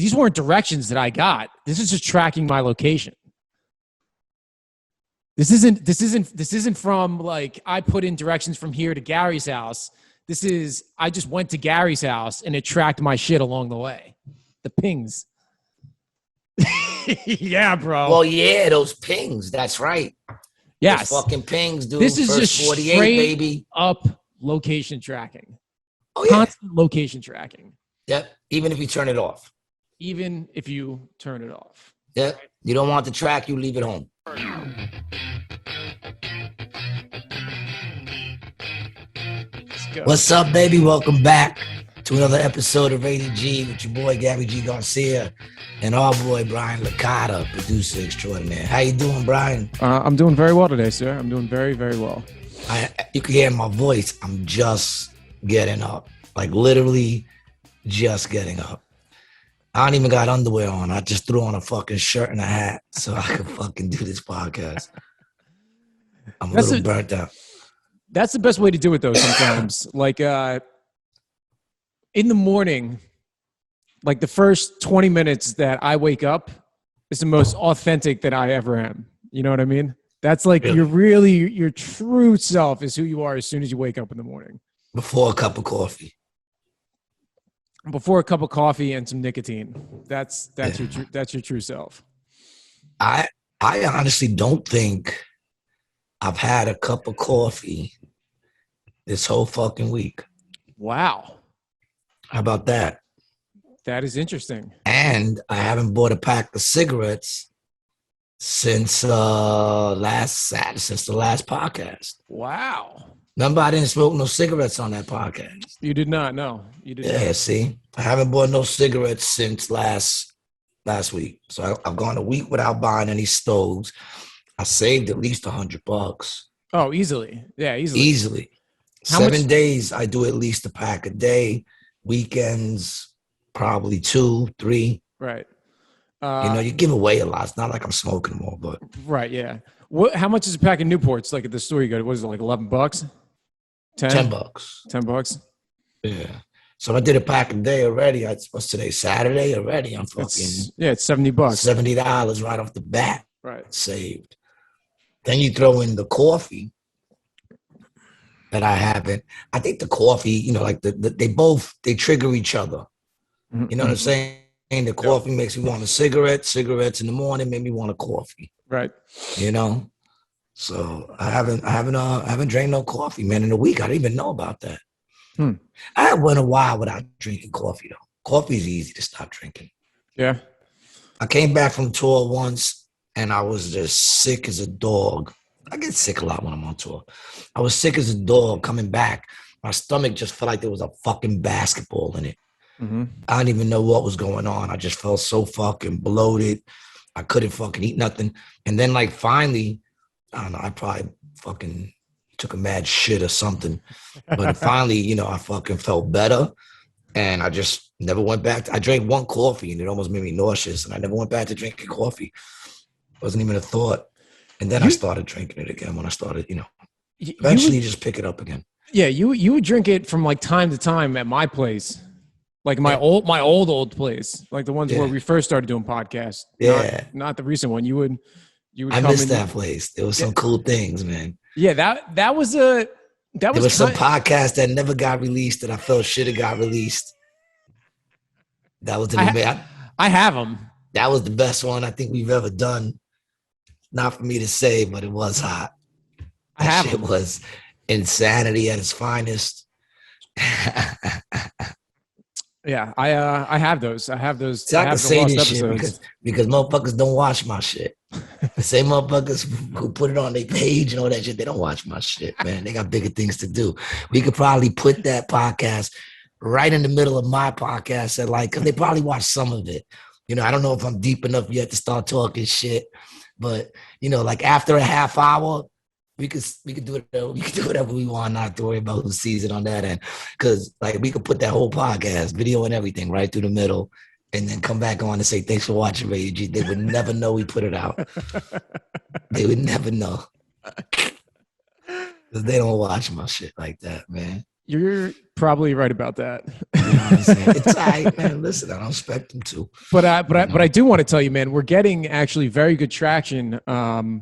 these weren't directions that I got. This is just tracking my location. This isn't from like I put in directions from here to Gary's house. This is I just went to Gary's house and it tracked my shit along the way. The pings. Yeah, bro. Well, yeah, those pings. That's right. Yes. Those fucking pings, dude. This is First just 48, straight baby. up location tracking. Oh, yeah. Constant location tracking. Yep. Even if you turn it off. Even if you turn it off. Yep. You don't want the track, you leave it home. Let's go. What's up, baby? Welcome back to another episode of Rated G with your boy Gary G. Garcia and our boy Brian Licata, producer extraordinaire. How you doing, Brian? I'm doing very well today, sir. I'm doing very, very well. You can hear my voice. I'm just getting up. Like literally just getting up. I don't even got underwear on. I just threw on a fucking shirt and a hat so I could fucking do this podcast. I'm a little burnt out. That's the best way to do it, though, sometimes. Like, in the morning, like the first 20 minutes that I wake up is the most authentic that I ever am. You know what I mean? That's like your true self is who you are as soon as you wake up in the morning. Before a cup of coffee. Before a cup of coffee and some nicotine. That's your true self. I honestly don't think I've had a cup of coffee this whole fucking week. Wow. How about that? That is interesting. And I haven't bought a pack of cigarettes since the last podcast. Wow. Remember, I didn't smoke no cigarettes on that podcast. You did not, no. You did not. Yeah, see? I haven't bought no cigarettes since last week. So I've gone a week without buying any stoves. I saved at least $100. Oh, easily. Yeah, easily. Easily. 7 days, I do at least a pack a day. Weekends, probably 2, 3. Right. You give away a lot. It's not like I'm smoking more, but. Right, yeah. How much is a pack of Newports? Like at the store you go to, what is it, like $11? 10 bucks. $10? Yeah. So I did a pack a day already. What's today? Saturday already. I'm fucking. It's $70. $70 right off the bat. Right. Saved. Then you throw in the coffee that I haven't. I think the coffee, like they trigger each other. Mm-hmm. You know what I'm saying? The coffee makes me want a cigarette. Cigarettes in the morning make me want a coffee. Right. So I haven't drank no coffee, man, in a week. I didn't even know about that. I went a while without drinking coffee though. Coffee is easy to stop drinking. Yeah. I came back from tour once and I was just sick as a dog. I get sick a lot when I'm on tour. I was sick as a dog coming back. My stomach just felt like there was a fucking basketball in it. Mm-hmm. I didn't even know what was going on. I just felt so fucking bloated. I couldn't fucking eat nothing. And then like finally, I don't know, I probably fucking took a mad shit or something. But finally, I fucking felt better. And I just never went back. I drank one coffee and it almost made me nauseous. And I never went back to drinking coffee. It wasn't even a thought. And then I started drinking it again when I started, eventually you just pick it up again. Yeah, you would drink it from like time to time at my place. Like my old place, like the ones where we first started doing podcasts. Yeah, not the recent one. You would. I missed that place. There was some cool things, man. Yeah, that was some podcasts that never got released that I felt should have got released. That was I have them. That was the best one I think we've ever done. Not for me to say, but it was hot. It was insanity at its finest. Yeah, I have those. I have those. See, I can say this shit because motherfuckers don't watch my shit. The same motherfuckers who put it on their page and all that shit, they don't watch my shit, man. They got bigger things to do. We could probably put that podcast right in the middle of my podcast because they probably watch some of it. I don't know if I'm deep enough yet to start talking shit, but like after a half hour, we could do it. We could do whatever we want, not to worry about who sees it on that end. Because we could put that whole podcast, video and everything, right through the middle, and then come back on and say thanks for watching, Rated G. They would never know we put it out. They would never know because they don't watch my shit like that, man. You're probably right about that. You know what I'm saying? It's all right, man. Listen, I don't expect them to. But I do want to tell you, man, we're getting actually very good traction on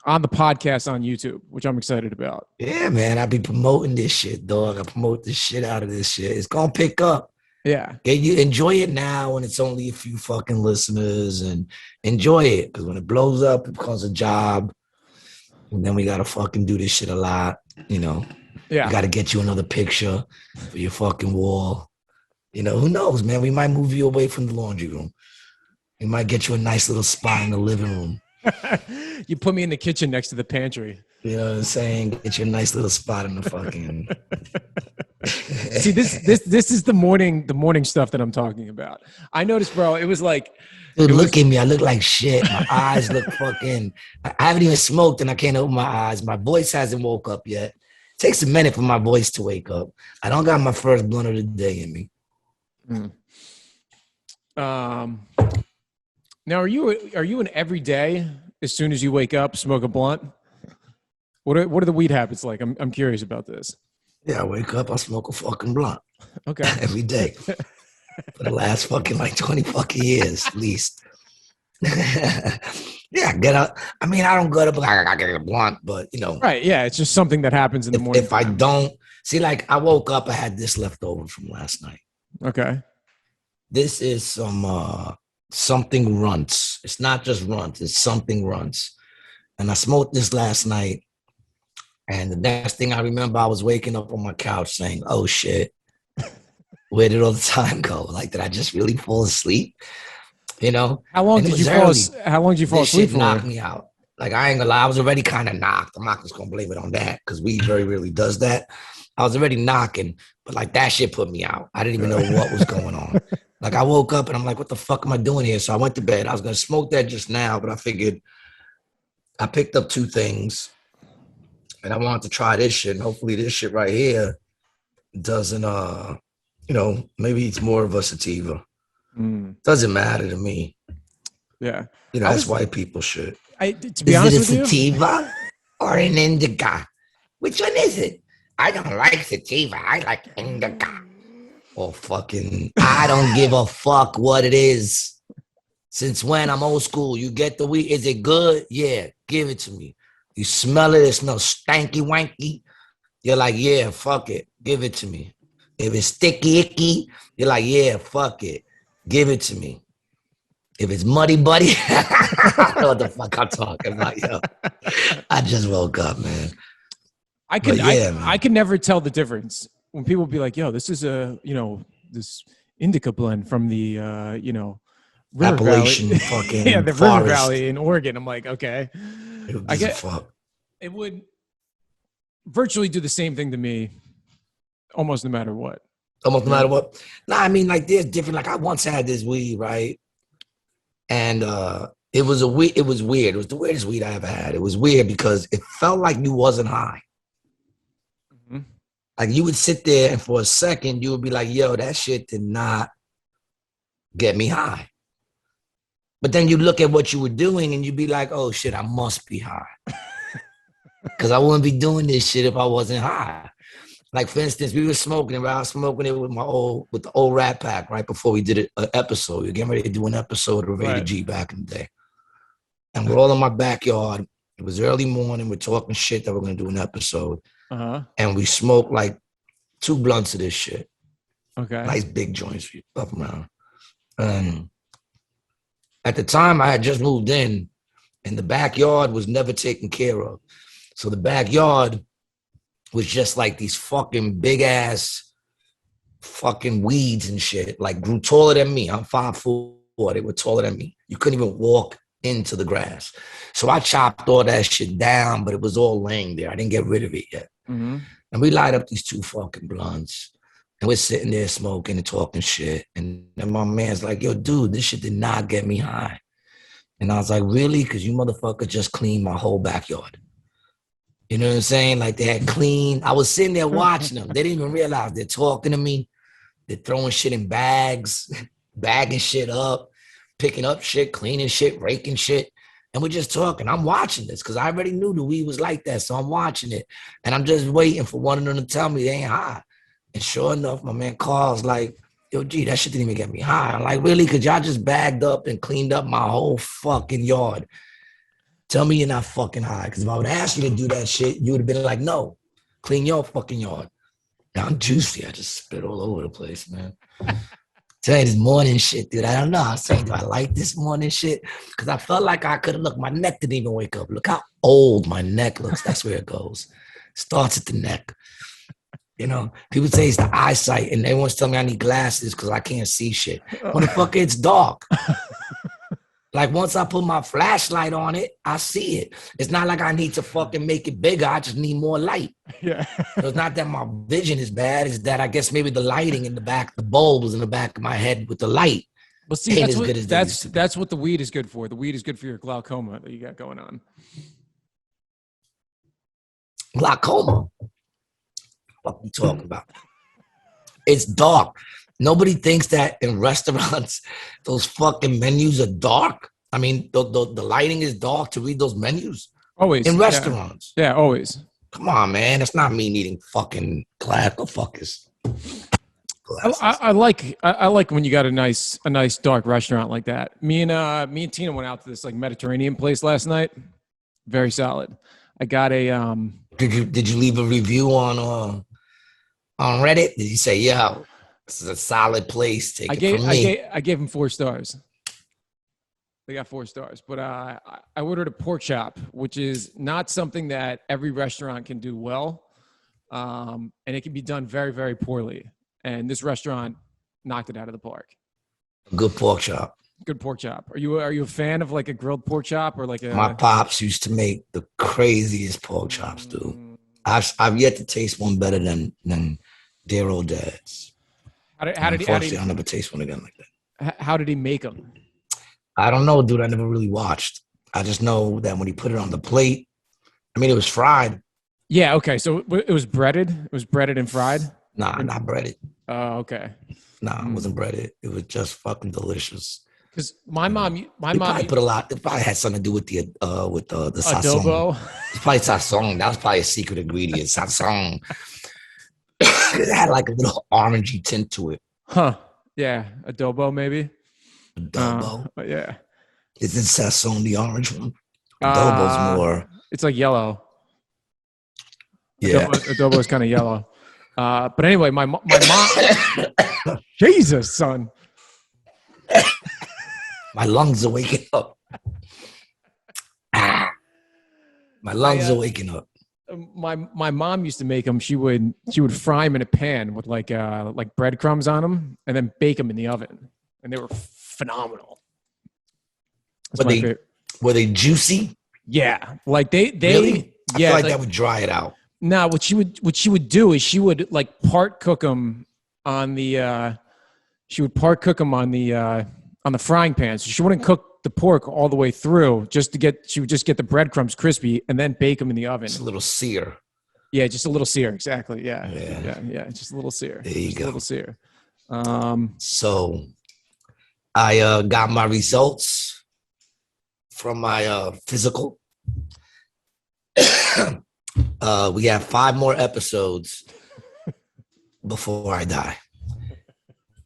the podcast on YouTube, which I'm excited about. Yeah, man. I be promoting this shit, dog. I promote the shit out of this shit. It's gonna pick up. Yeah. You enjoy it now when it's only a few fucking listeners, and enjoy it, because when it blows up, it becomes a job. And then we gotta fucking do this shit a lot, you know. Yeah. We gotta get you another picture for your fucking wall. You know, who knows, man? We might move you away from the laundry room. We might get you a nice little spot in the living room. You put me in the kitchen next to the pantry. You know what I'm saying? Get you a nice little spot in the fucking. See, this is the morning stuff that I'm talking about. I noticed, bro. It was like, dude, look at me. I look like shit. My eyes look fucking. I haven't even smoked and I can't open my eyes. My voice hasn't woke up yet. It takes a minute for my voice to wake up. I don't got my first blunt of the day in me. Now, are you an everyday, as soon as you wake up, smoke a blunt? What are the weed habits like? I'm curious about this. Yeah, I wake up, I smoke a fucking blunt. Okay. Every day. For the last fucking 20 fucking years, at least. Yeah, I get up. I mean, I don't get up like I get a blunt, but you know. Right, yeah, it's just something that happens in the morning. If I don't, see, like I woke up, I had this left over from last night. Okay. This is some something runts. It's not just runts, it's something runts. And I smoked this last night. And the next thing I remember, I was waking up on my couch saying, oh shit, where did all the time go? Like, did I just really fall asleep? You know? How long did you fall asleep for? Knocked me out. Like, I ain't gonna lie, I was already kind of knocked. I'm not just gonna blame it on that, because weed very rarely does that. I was already knocking, but like that shit put me out. I didn't even know what was going on. Like, I woke up and I'm like, what the fuck am I doing here? So I went to bed. I was gonna smoke that just now, but I figured I picked up two things. And I wanted to try this shit, and hopefully this shit right here doesn't, you know, maybe it's more of a sativa. Doesn't matter to me. Yeah. You know, that's white people shit. To be honest with you, is it a sativa or an indica? Which one is it? I don't like sativa. I like indica. Or fucking, I don't give a fuck what it is. Since when? I'm old school. You get the weed. Is it good? Yeah, give it to me. You smell it, it smells stanky wanky. You're like, yeah, fuck it. Give it to me. If it's sticky icky, you're like, yeah, fuck it. Give it to me. If it's muddy buddy, I don't know what the fuck I'm talking about, yo. I just woke up, man. I can never tell the difference when people be like, yo, this is this indica blend from the River Appalachian Valley. fucking yeah, the forest. River Valley in Oregon. I'm like, okay. It would virtually do the same thing to me almost no matter what. Almost no matter what. Nah, I mean, like, there's different. Like, I once had this weed, right? And it was weird. It was the weirdest weed I ever had. It was weird because it felt like you wasn't high. Mm-hmm. Like, you would sit there and for a second, you would be like, yo, that shit did not get me high. But then you look at what you were doing and you'd be like, oh shit, I must be high. Because I wouldn't be doing this shit if I wasn't high. Like, for instance, we were smoking it, right? I was smoking it with the old Rat Pack right before we did an episode. We were getting ready to do an episode of Rated G back in the day. And we're all in my backyard. It was early morning. We're talking shit that we're going to do an episode. Uh-huh. And we smoked like 2 blunts of this shit. Okay. Nice big joints up around. At the time, I had just moved in, and the backyard was never taken care of. So the backyard was just like these fucking big-ass fucking weeds and shit, like grew taller than me. I'm 5'4". They were taller than me. You couldn't even walk into the grass. So I chopped all that shit down, but it was all laying there. I didn't get rid of it yet. Mm-hmm. And we light up these 2 fucking blunts. And we're sitting there smoking and talking shit. And then my man's like, yo, dude, this shit did not get me high. And I was like, really? Because you motherfucker just cleaned my whole backyard. You know what I'm saying? Like, they had cleaned. I was sitting there watching them. They didn't even realize they're talking to me. They're throwing shit in bags, bagging shit up, picking up shit, cleaning shit, raking shit. And we're just talking. I'm watching this because I already knew the weed was like that. So I'm watching it. And I'm just waiting for one of them to tell me they ain't high. And sure enough, my man calls like, yo, G, that shit didn't even get me high. I'm like, really? Because y'all just bagged up and cleaned up my whole fucking yard. Tell me you're not fucking high. Because if I would ask you to do that shit, you would have been like, no, clean your fucking yard. Now I'm juicy. I just spit all over the place, man. Tell you this morning shit, dude. I don't know. I was saying, do I like this morning shit? Because I felt like I couldn't look. My neck didn't even wake up. Look how old my neck looks. That's where it goes. Starts at the neck. You know, people say it's the eyesight, and everyone's telling me I need glasses because I can't see shit. Motherfucker, it's dark. Like once I put my flashlight on it, I see it. It's not like I need to fucking make it bigger. I just need more light. Yeah. So it's not that my vision is bad. It's that I guess maybe the lighting in the back, the bulbs in the back of my head with the light. Well, see, that's what the weed is good for. The weed is good for your glaucoma that you got going on. Glaucoma? What are you talking about? It's dark. Nobody thinks that in restaurants, those fucking menus are dark. I mean, the lighting is dark to read those menus. Always. In restaurants. Yeah, always. Come on, man. It's not me needing fucking glass. The fuck is I like when you got a nice dark restaurant like that. Me and Tina went out to this like Mediterranean place last night. Very solid. I got a Did you leave a review on Reddit? Did you say, yo, this is a solid place? Take it from me. I gave them 4 stars. They got 4 stars, but I ordered a pork chop, which is not something that every restaurant can do well, and it can be done very, very poorly. And this restaurant knocked it out of the park. Good pork chop. Good pork chop. Are you a fan of like a grilled pork chop or like a? My pops used to make the craziest pork chops, dude. I've yet to taste one better than dear old dad's. I'll never taste one again like that. How did he make them? I don't know, dude. I never really watched. I just know that when he put it on the plate, I mean, it was fried. Yeah. Okay. So it was breaded. It was breaded and fried. Nah, not breaded. Oh, okay. Nah, it wasn't breaded. It was just fucking delicious. Because my mom probably put a lot. It probably had something to do with the sazon. Adobo. It's probably sazon. That was probably a secret ingredient. Sazon. It had like a little orangey tint to it. Huh? Yeah, adobo maybe. Adobo. Yeah. Isn't sazon the orange one? Adobo's more. It's like yellow. Yeah. Adobo is kind of yellow. But anyway, my mom. Jesus, son. My lungs are waking up. My lungs are waking up. My mom used to make them. She would fry them in a pan with like breadcrumbs on them, and then bake them in the oven, and they were phenomenal. Were they juicy? Yeah, like they really? I yeah, feel like that would dry it out. No, what she would do is she would like part cook them on the frying pan. So she wouldn't cook the pork all the way through she would just get the breadcrumbs crispy and then bake them in the oven. Just a little sear. Yeah, just a little sear. Exactly. Yeah. Just a little sear. There you go. A little sear. So I got my results from my physical. We have 5 more episodes before I die.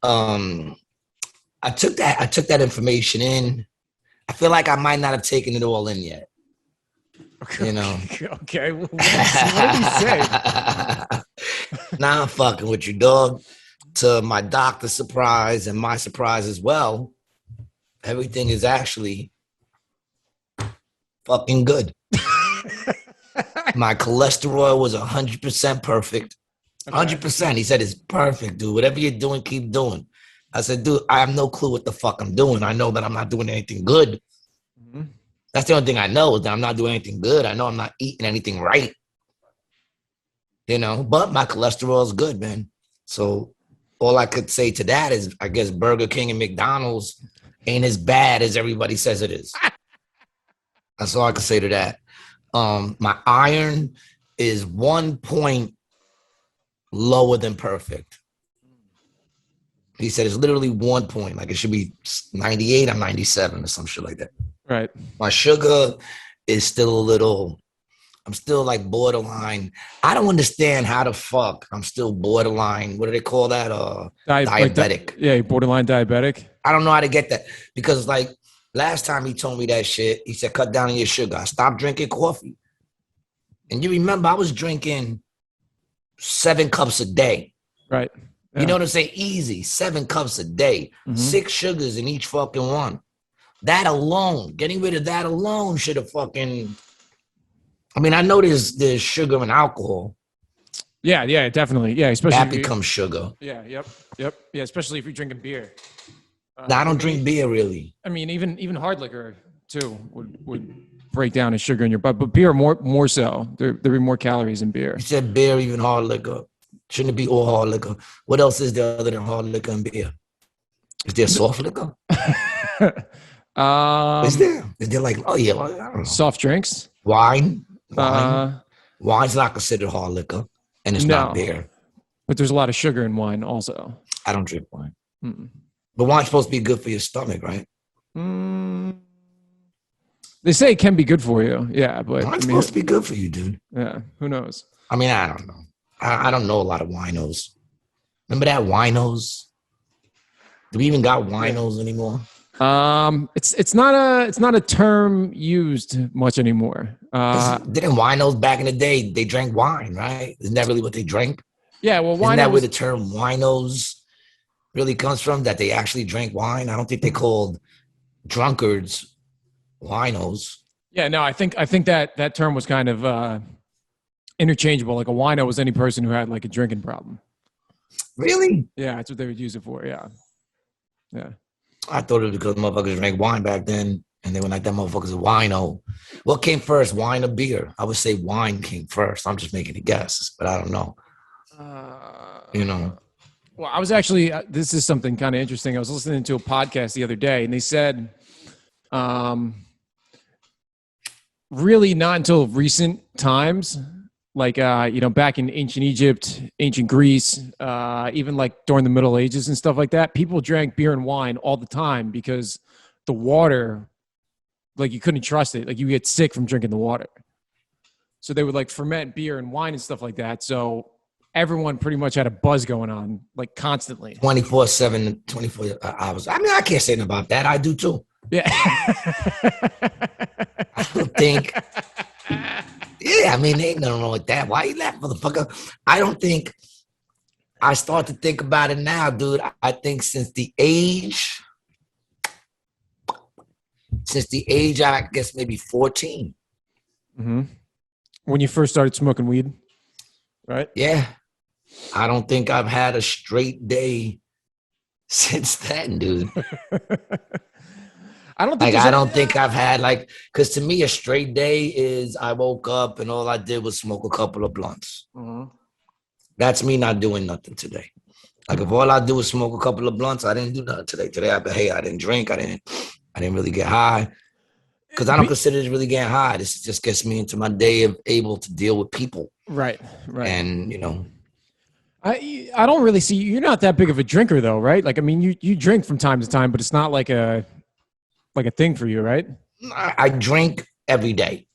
I took that information in. I feel like I might not have taken it all in yet. You know. Okay. What did he say? Nah, I'm fucking with you, dog. To my doctor's surprise and my surprise as well, everything is actually fucking good. My cholesterol was 100% perfect. 100%. He said it's perfect, dude. Whatever you're doing, keep doing. I said, dude, I have no clue what the fuck I'm doing. I know that I'm not doing anything good. Mm-hmm. That's the only thing I know is that I'm not doing anything good. I know I'm not eating anything right. You know, but my cholesterol is good, man. So all I could say to that is, I guess Burger King and McDonald's ain't as bad as everybody says it is. That's all I could say to that. My iron is 1 point lower than perfect. He said it's literally 1 point. Like it should be 98. I'm 97 or some shit like that. Right. My sugar is still a little. I'm still like borderline. I don't understand how the fuck I'm still borderline. What do they call that? Diabetic. Yeah, borderline diabetic. I don't know how to get that because like last time he told me that shit, he said cut down on your sugar. I stopped drinking coffee, and you remember I was drinking 7 cups a day. Right. Yeah. You know what I'm saying? Easy, 7 cups a day, 6 sugars in each fucking one. That alone, getting rid of that alone should have fucking. I mean, I know there's sugar and alcohol. Yeah, definitely. Yeah, especially that becomes sugar. Yeah, yep. Yeah, especially if you're drinking beer. I don't drink beer really. I mean, even hard liquor too would break down as sugar in your blood, but beer more so. There'd be more calories in beer. You said beer, even hard liquor. Shouldn't it be all hard liquor? What else is there other than hard liquor and beer? Is there soft liquor? Is there? Is there like, oh yeah, well, I don't know. Soft drinks? Wine? Wine's not considered hard liquor, and it's not beer. But there's a lot of sugar in wine also. I don't drink wine. But wine's supposed to be good for your stomach, right? They say it can be good for you. Yeah, but wine's supposed to be good for you, dude. Yeah, who knows? I mean, I don't know. I don't know a lot of winos. Remember that winos? Do we even got winos anymore? It's not a term used much anymore. Didn't winos back in the day, they drank wine, right? Isn't that really what they drank? Yeah, well, Isn't that where the term winos really comes from? That they actually drank wine? I don't think they called drunkards winos. Yeah, no, I think that term was kind of interchangeable. Like a wino was any person who had like a drinking problem. Really? Yeah, that's what they would use it for. Yeah. I thought it was because motherfuckers drank wine back then, and they were like, that motherfucker's a wino. What came first, wine or beer? I would say wine came first. I'm just making a guess, but I don't know. Well, I was actually, this is something kind of interesting. I was listening to a podcast the other day, and they said, really not until recent times, like, back in ancient Egypt, ancient Greece, even like during the Middle Ages and stuff like that, people drank beer and wine all the time because the water, like you couldn't trust it. Like you get sick from drinking the water. So they would like ferment beer and wine and stuff like that. So everyone pretty much had a buzz going on like constantly. 24/7, 24 hours. I mean, I can't say nothing about that. I do too. Yeah. I don't think. Yeah, I mean, ain't nothing wrong with that. Why you laughing, motherfucker? I don't think. I start to think about it now, dude. I think since the age, I guess maybe 14. Mm-hmm. When you first started smoking weed, right? Yeah. I don't think I've had a straight day since then, dude. I don't think I've had like, because to me, a straight day is I woke up and all I did was smoke a couple of blunts. Mm-hmm. That's me not doing nothing today. Like if all I do is smoke a couple of blunts, I didn't do nothing today. Today, I didn't drink. I didn't really get high because I don't consider it really getting high. This just gets me into my day of able to deal with people. Right. And I don't really see, you're not that big of a drinker though, right? Like, I mean, you drink from time to time, but it's not like a thing for you, right? I drink every day.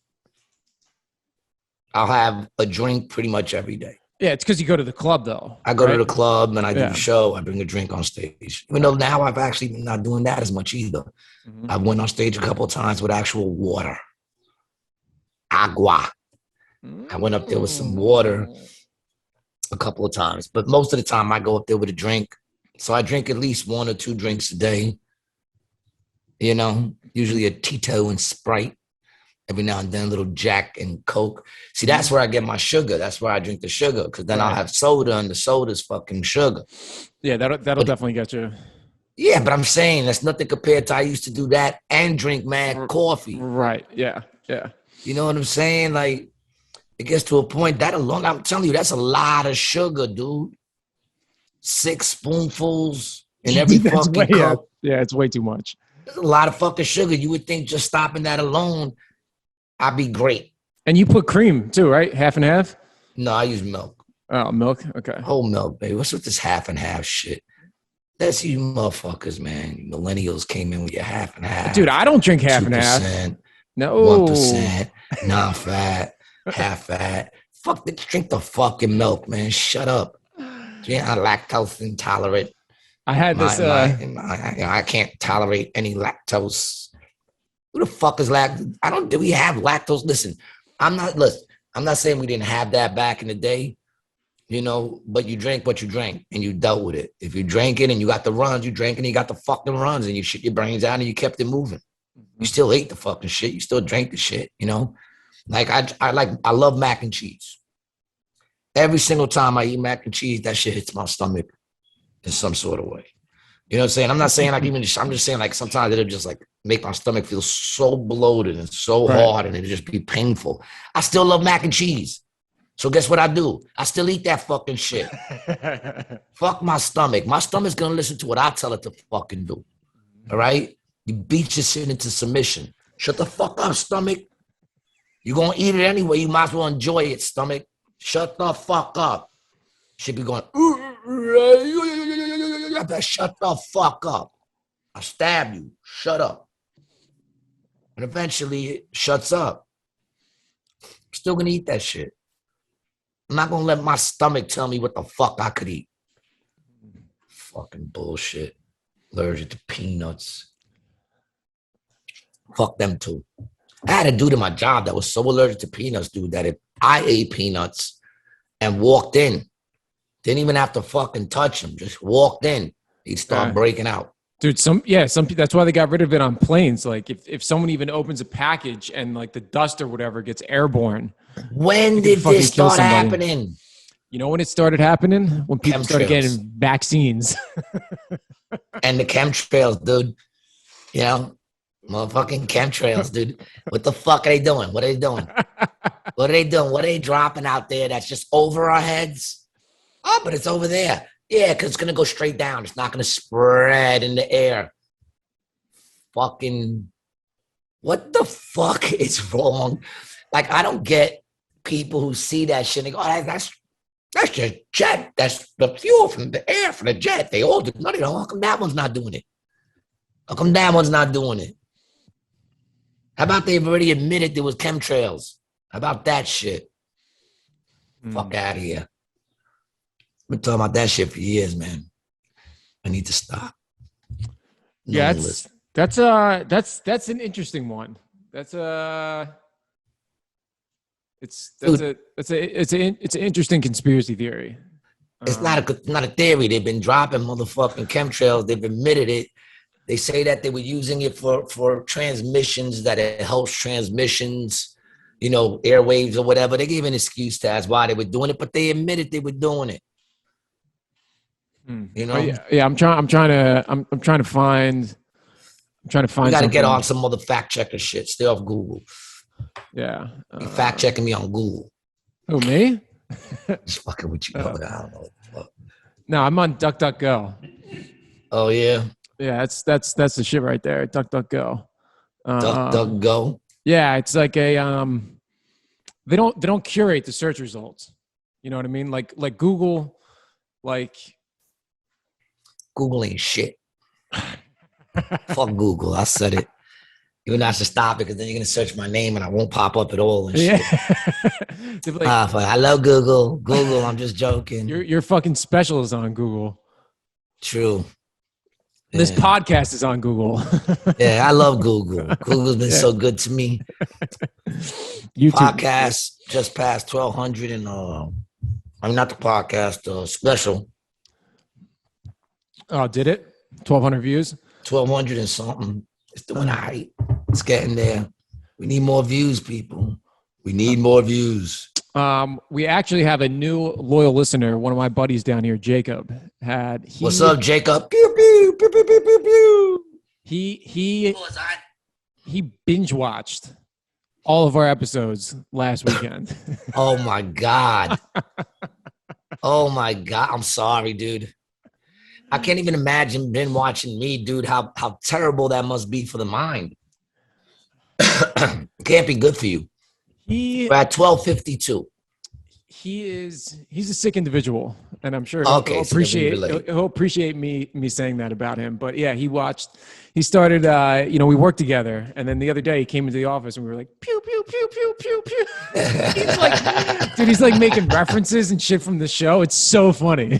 I'll have a drink pretty much every day. Yeah, it's because you go to the club, though. I go to the club and I do the show. I bring a drink on stage. Even though now I've actually been not doing that as much either. Mm-hmm. I went on stage a couple of times with actual water. Agua. I went up there with some water a couple of times. But most of the time I go up there with a drink. So I drink at least 1 or 2 drinks a day. You know, usually a Tito and Sprite. Every now and then a little Jack and Coke. See, that's where I get my sugar. That's where I drink the sugar. Because then I'll have soda and the soda's fucking sugar. Yeah, that'll definitely get you. Yeah, but I'm saying that's nothing compared to I used to do that and drink mad coffee. Right, yeah. You know what I'm saying? Like, it gets to a point that alone, I'm telling you, that's a lot of sugar, dude. 6 spoonfuls in every fucking cup. Yeah, it's way too much. There's a lot of fucking sugar. You would think just stopping that alone, I'd be great. And you put cream too, right? Half and half? No, I use milk. Oh, milk? Okay. Whole milk, baby. What's with this half and half shit? That's you motherfuckers, man. Millennials came in with your half and half. Dude, I don't drink half and half. 2%, No. 1%, non-fat, half fat. Fuck, drink the fucking milk, man. Shut up. Yeah, I'm lactose intolerant. I had this. I can't tolerate any lactose. Who the fuck is lactose? Do we have lactose? Listen, I'm not saying we didn't have that back in the day, you know, but you drank what you drank and you dealt with it. If you drank it and you got the runs, you drank it and you got the fucking runs and you shit your brains out and you kept it moving. You still ate the fucking shit. You still drank the shit, you know? Like I love mac and cheese. Every single time I eat mac and cheese, that shit hits my stomach in some sort of way. You know what I'm saying? I'm not saying like I'm just saying like sometimes it'll just like make my stomach feel so bloated and so hard and it'll just be painful. I still love mac and cheese. So guess what I do? I still eat that fucking shit. Fuck my stomach. My stomach's gonna listen to what I tell it to fucking do. All right? You beat your shit into submission. Shut the fuck up, stomach. You're gonna eat it anyway. You might as well enjoy it, stomach. Shut the fuck up. Should be going, shut the fuck up. I'll stab you. Shut up. And eventually it shuts up. I'm still gonna eat that shit. I'm not gonna let my stomach tell me what the fuck I could eat. Fucking bullshit. Allergic to peanuts. Fuck them too. I had a dude in my job that was so allergic to peanuts, dude, that if I ate peanuts and walked in, didn't even have to fucking touch him, just walked in, he'd start breaking out. Dude, some that's why they got rid of it on planes. Like if someone even opens a package and like the dust or whatever gets airborne. When did this start happening? You know when it started happening? When people started getting vaccines. And the chemtrails, dude. You know? Motherfucking chemtrails, dude. What the fuck are they doing? What are they doing? What are they doing? What are they dropping out there that's just over our heads? Oh, but it's over there. Yeah, because it's going to go straight down. It's not going to spread in the air. Fucking, what the fuck is wrong? Like, I don't get people who see that shit and go, oh, that's just jet. That's the fuel from the air from the jet. They all do. No, they don't. How come that one's not doing it? How come that one's not doing it? How about they've already admitted there was chemtrails? How about that shit? Fuck out of here. I've been talking about that shit for years, man. I need to stop. Yeah, that's an interesting one. It's an interesting conspiracy theory. It's not a theory. They've been dropping motherfucking chemtrails. They've admitted it. They say that they were using it for transmissions, that it helps transmissions, you know, airwaves or whatever. They gave an excuse to as why they were doing it, but they admitted they were doing it. You know? Yeah, I'm trying to find. You got to get on some other fact checker shit. Stay off Google. Yeah. You fact checking me on Google. Who, me? Just fucking with you. I don't know what the fuck. No, I'm on DuckDuckGo. Oh yeah. Yeah, that's the shit right there. DuckDuckGo. DuckDuckGo. Yeah, it's like a they don't curate the search results. You know what I mean? Like Google, like Google ain't shit. Fuck Google. I said it. You're not to stop it because then you're gonna search my name and I won't pop up at all and shit. Like, I love Google. Google, I'm just joking. Your fucking special is on Google. True. This podcast is on Google. Yeah, I love Google. Google's been so good to me. YouTube podcast just passed 1,200 and I mean not the podcast, special. Oh, did it? 1,200 views? 1,200 and something. It's doing all right. It's getting there. We need more views, people. We need more views. We actually have a new loyal listener. One of my buddies down here, Jacob, what's up, Jacob? Pew, pew, pew, pew, pew, pew, pew. He binge watched all of our episodes last weekend. Oh my God. Oh my God. I'm sorry, dude. I can't even imagine binge watching me, dude, how terrible that must be for the mind. It can't be good for you. We're at 12:52. he's a sick individual, and I'm sure Okay, so then we relate. he'll appreciate me saying that about him. But yeah, he started we worked together, and then the other day he came into the office and we were like pew pew pew pew pew pew. He's like making references and shit from the show. It's so funny.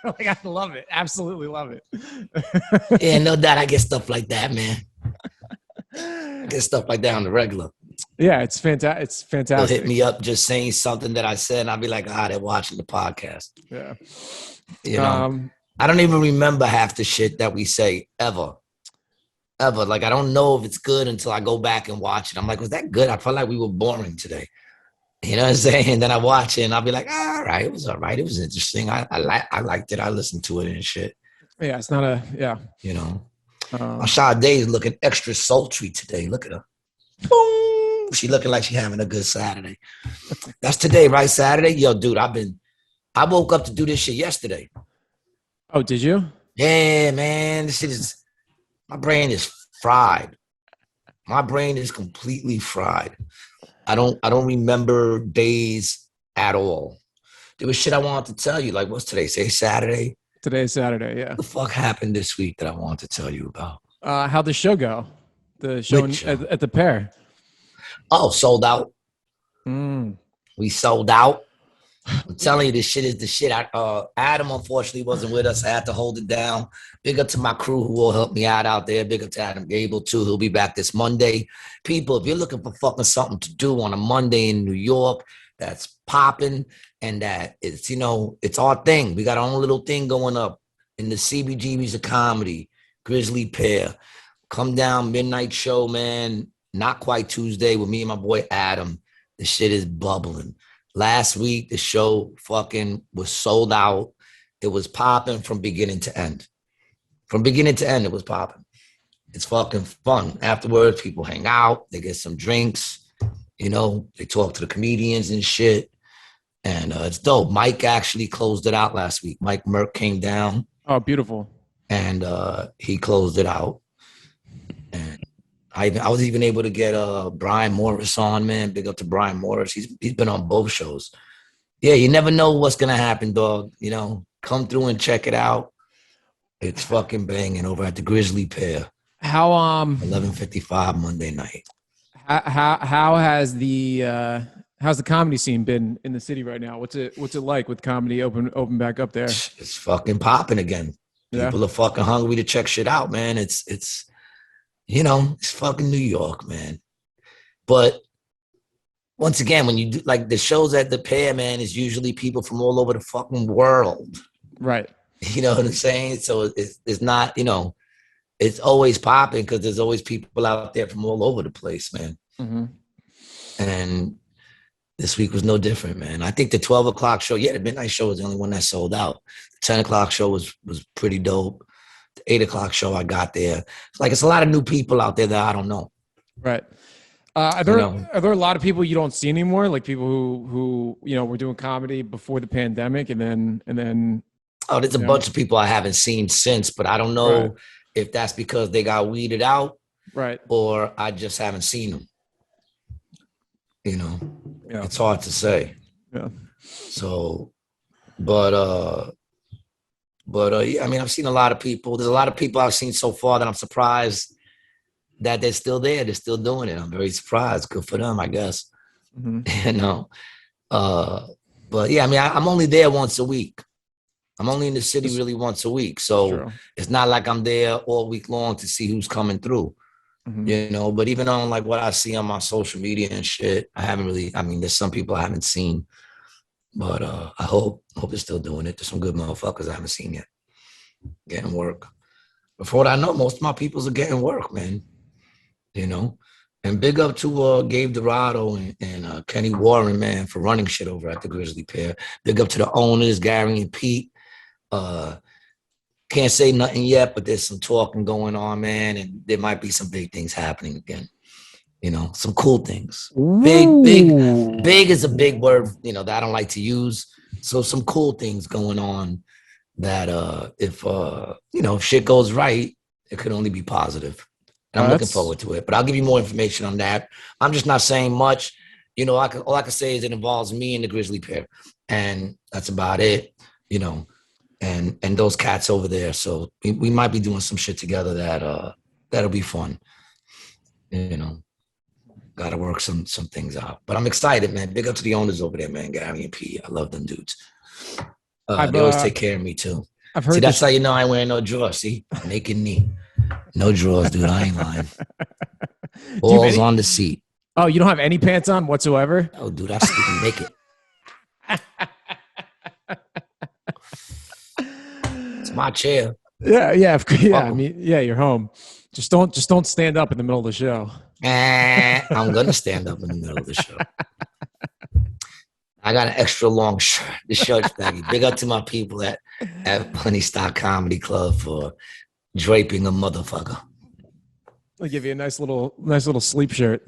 Like, I love it. Absolutely love it. Yeah, no doubt I get stuff like that, man. I get stuff like that on the regular. Yeah, it's fantastic. It's fantastic. They'll hit me up just saying something that I said, and I'll be like, they're watching the podcast. Yeah. You know, I don't even remember half the shit that we say ever. Like, I don't know if it's good until I go back and watch it. I'm like, was that good? I felt like we were boring today. You know what I'm saying? And then I watch it and I'll be like, all right, it was all right. It was interesting. I liked it. I listened to it and shit. Yeah, it's not You know, Sade is looking extra sultry today. Look at her. Boom. She looking like she having a good Saturday. That's today, right? Saturday? Yo, dude, I woke up to do this shit yesterday. Oh, did you? Yeah, man. This shit is, my brain is fried. My brain is completely fried. I don't remember days at all. There was shit I wanted to tell you. Like, what's today? Say Saturday? Today's Saturday, yeah. What the fuck happened this week that I wanted to tell you about? How'd the show go? The show at the Pair. Oh, sold out. We sold out. I'm telling you, this shit is the shit. Adam, unfortunately, wasn't with us. I had to hold it down. Big up to my crew who will help me out there. Big up to Adam Gable, too. He'll be back this Monday. People, if you're looking for fucking something to do on a Monday in New York that's popping and that it's, it's our thing. We got our own little thing going up in the CBGB's of comedy, Grizzly Pear. Come down, midnight show, man. Not quite Tuesday with me and my boy Adam. The shit is bubbling. Last week, the show fucking was sold out. It was popping from beginning to end. From beginning to end, it was popping. It's fucking fun. Afterwards, people hang out. They get some drinks. They talk to the comedians and shit. And it's dope. Mike actually closed it out last week. Mike Merck came down. Oh, beautiful. And he closed it out. And I was even able to get Brian Morris on, man. Big up to Brian Morris. He's been on both shows. Yeah, you never know what's gonna happen, dog. Come through and check it out. It's fucking banging over at the Grizzly Pear. How 11:55 Monday night. How has how's the comedy scene been in the city right now? What's it like with comedy open back up there? It's fucking popping again. People are fucking hungry to check shit out, man. It's fucking New York, man. But once again, when you do like the shows at the Pair, man, is usually people from all over the fucking world. Right. You know what I'm saying? So it's not, it's always popping because there's always people out there from all over the place, man. Mm-hmm. And this week was no different, man. I think the 12 o'clock show, the midnight show was the only one that sold out. The 10 o'clock show was pretty dope. The 8 o'clock show, I got there. It's a lot of new people out there that I don't know. Right. Are there a lot of people you don't see anymore? Like people who were doing comedy before the pandemic and then Oh, there's a bunch of people I haven't seen since, but I don't know if that's because they got weeded out, right? Or I just haven't seen them. Yeah. It's hard to say. Yeah. So, but I mean, I've seen a lot of people. There's a lot of people I've seen so far that I'm surprised that they're still there. They're still doing it. I'm very surprised. Good for them, I guess. Mm-hmm. But yeah, I mean, I'm only there once a week. I'm only in the city really once a week. So It's not like I'm there all week long to see who's coming through, but even on like what I see on my social media and shit, I haven't really, I mean, there's some people I haven't seen, but I hope they're still doing it. There's some good motherfuckers I haven't seen yet getting work. Before what I know, most of my peoples are getting work, man, and big up to Gabe Dorado and Kenny Warren, man, for running shit over at the Grizzly Pear. Big up to the owners, Gary and Pete. Can't say nothing yet, but there's some talking going on, man, and there might be some big things happening again. Some cool things. Big is a big word, that I don't like to use. So some cool things going on that if shit goes right, it could only be positive. And I'm looking forward to it. But I'll give you more information on that. I'm just not saying much You know, all I can say is it involves me and the grizzly bear, and that's about it. You know, and those cats over there. So we might be doing some shit together that'll be fun. You know, got to work some things out. But I'm excited, man. Big up to the owners over there, man. Gary and P. I love them dudes. They always take care of me too. I've heard. See, that's how you know I ain't wearing no drawers. See, naked knee, no drawers, dude. I ain't lying. Balls on the seat. Oh, you don't have any pants on whatsoever? Oh, dude, I sleep naked. It's my chair. Yeah. I mean, yeah, you're home. Just don't stand up in the middle of the show. I'm gonna stand up in the middle of the show. I got an extra long shirt. The shirt's baggy. Big up to my people at Funny Stock Comedy Club for draping a motherfucker. I'll give you a nice little sleep shirt.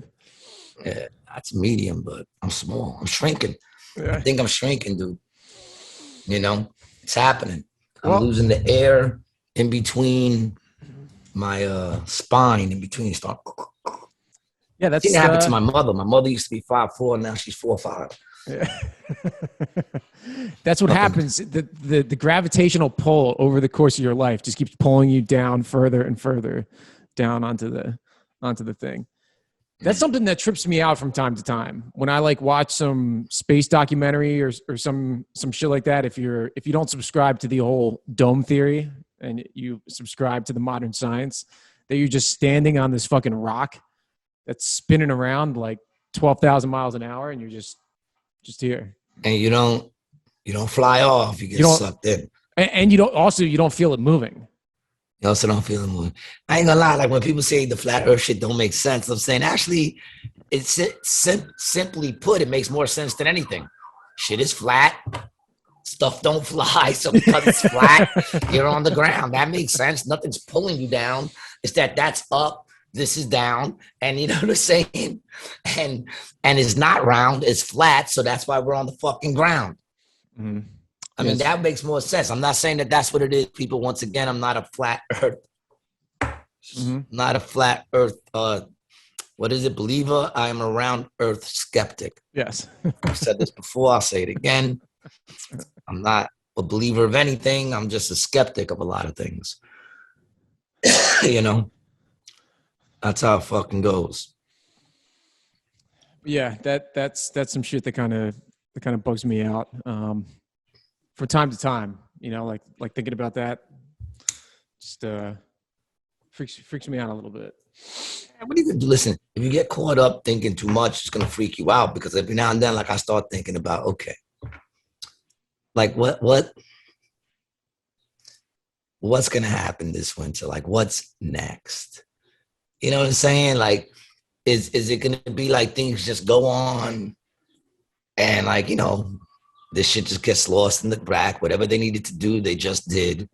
Yeah, that's medium, but I'm small. I'm shrinking. Yeah. I think I'm shrinking, dude. You know, it's happening. I'm losing the air in between my spine, in between stuff. Yeah, that's it happened to my mother. My mother used to be 5'4", now she's 4'5". Yeah. That's what happens. The gravitational pull over the course of your life just keeps pulling you down further and further down onto the thing. That's something that trips me out from time to time when I like watch some space documentary or some shit like that. If you don't subscribe to the whole dome theory and you subscribe to the modern science, that you're just standing on this fucking rock that's spinning around like 12,000 miles an hour and you're just here. And you don't fly off. You get sucked in. And you don't feel it moving. You also don't feel it moving. I ain't gonna lie. Like when people say the flat earth shit don't make sense, I'm saying actually it's simply put, it makes more sense than anything. Shit is flat. Stuff don't fly. So because it's flat, you're on the ground. That makes sense. Nothing's pulling you down. It's that's up. This is down, and you know what I'm saying? And it's not round, it's flat, so that's why we're on the fucking ground. Mm-hmm. I mean, that makes more sense. I'm not saying that that's what it is, people. Once again, I'm not a flat earth. Mm-hmm. Not a flat earth, what is it, believer? I am a round earth skeptic. Yes. I've said this before, I'll say it again. I'm not a believer of anything. I'm just a skeptic of a lot of things. You know? That's how it fucking goes. Yeah, that's some shit that kind of bugs me out from time to time. You know, like thinking about that just freaks me out a little bit. What do you do? Listen, if you get caught up thinking too much, it's gonna freak you out because every now and then, like I start thinking about, okay, like what's gonna happen this winter? Like what's next? You know what I'm saying? Like, is it going to be like things just go on and like, you know, this shit just gets lost in the crack. Whatever they needed to do, they just did.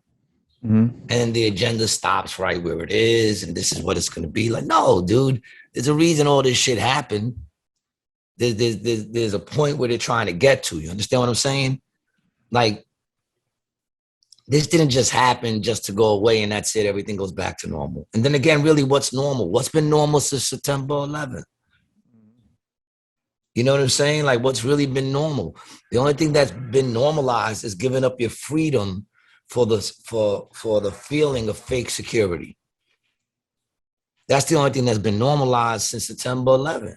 Mm-hmm. And the agenda stops right where it is. And this is what it's going to be like. No, dude, there's a reason all this shit happened. There's a point where they're trying to get to. You understand what I'm saying? Like, this didn't just happen just to go away and that's it. Everything goes back to normal. And then again, really, what's normal? What's been normal since September 11th? You know what I'm saying? Like, what's really been normal? The only thing that's been normalized is giving up your freedom for the feeling of fake security. That's the only thing that's been normalized since September 11th.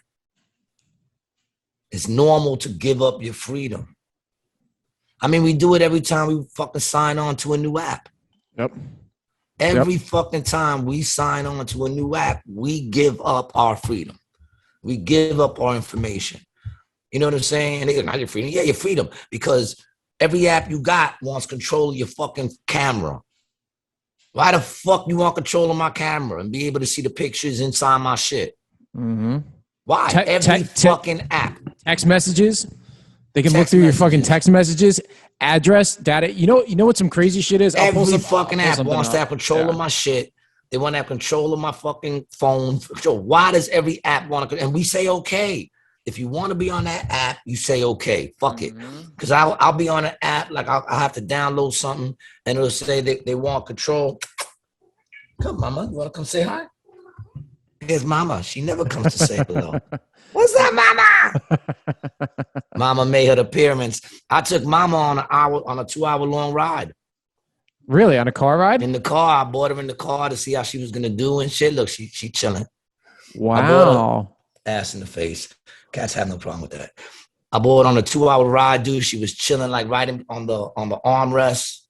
It's normal to give up your freedom. I mean, we do it every time we fucking sign on to a new app. Yep. Every fucking time we sign on to a new app, we give up our freedom. We give up our information. You know what I'm saying? And they go, not your freedom. Yeah, your freedom. Because every app you got wants control of your fucking camera. Why the fuck you want control of my camera and be able to see the pictures inside my shit? Mm-hmm. Why? Every fucking app. Text messages. They can look through your fucking text messages, address, data. You know what some crazy shit is? Every fucking app wants to have control of my shit. They want to have control of my fucking phone. So why does every app want to? And we say, okay. If you want to be on that app, you say, okay, fuck it. Because I'll be on an app, like I'll have to download something, and it'll say they want control. Come, mama, you want to come say hi? Here's mama. She never comes to say hello. What's up, mama? Mama made her appearance. I took mama on a 2-hour long ride. Really? On a car ride? In the car. I brought her in the car to see how she was gonna do and shit. Look, she chilling. Wow. Ass in the face. Cats have no problem with that. I bought on a 2-hour ride, dude. She was chilling like right on the armrest,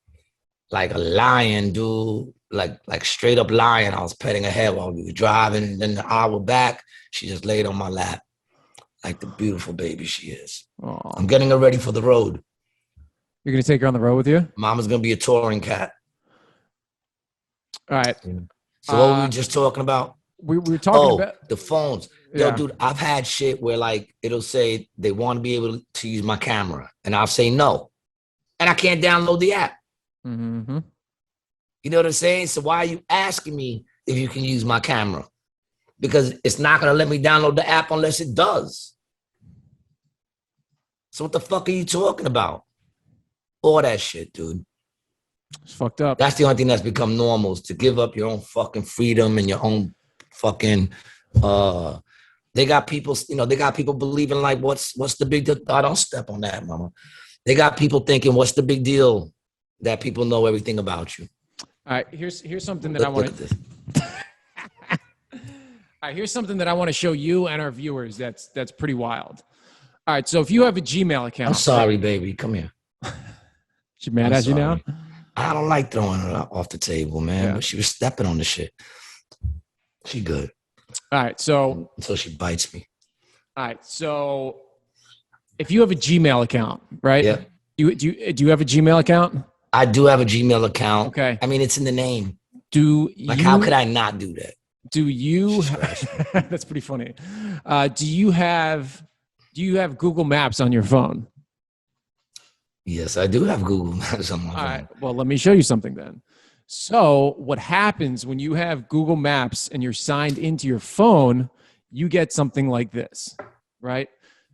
like a lion, dude. Like straight up lion. I was petting her head while we were driving. And then the hour back, she just laid on my lap. Like the beautiful baby she is. Aww. I'm getting her ready for the road. You're going to take her on the road with you? Mama's going to be a touring cat. All right. So what were we just talking about? We were talking about the phones. Yeah. Yo, dude, I've had shit where like it'll say they want to be able to use my camera. And I'll say no. And I can't download the app. Mm-hmm. You know what I'm saying? So why are you asking me if you can use my camera? Because it's not going to let me download the app unless it does. So what the fuck are you talking about? All that shit, dude. It's fucked up. That's the only thing that's become normal, is to give up your own fucking freedom and your own fucking they got people, they got people believing like what's the big deal? I don't step on that, mama. They got people thinking, what's the big deal that people know everything about you? All right, here's something that I want to All right, here's something that I want to show you and our viewers that's pretty wild. All right, so if you have a Gmail account. I'm sorry, baby. Come here. She mad at you now? I don't like throwing her off the table, man. Yeah. But she was stepping on the shit. She good. All right, so until she bites me. All right, so if you have a Gmail account, right? Yeah. Do you have a Gmail account? I do have a Gmail account. Okay. I mean, it's in the name. How could I not do that? Do you? That's pretty funny. Do you have Google Maps on your phone? Yes, I do have Google Maps on my phone. All right. Well, let me show you something then. So what happens when you have Google Maps and you're signed into your phone, you get something like this, right?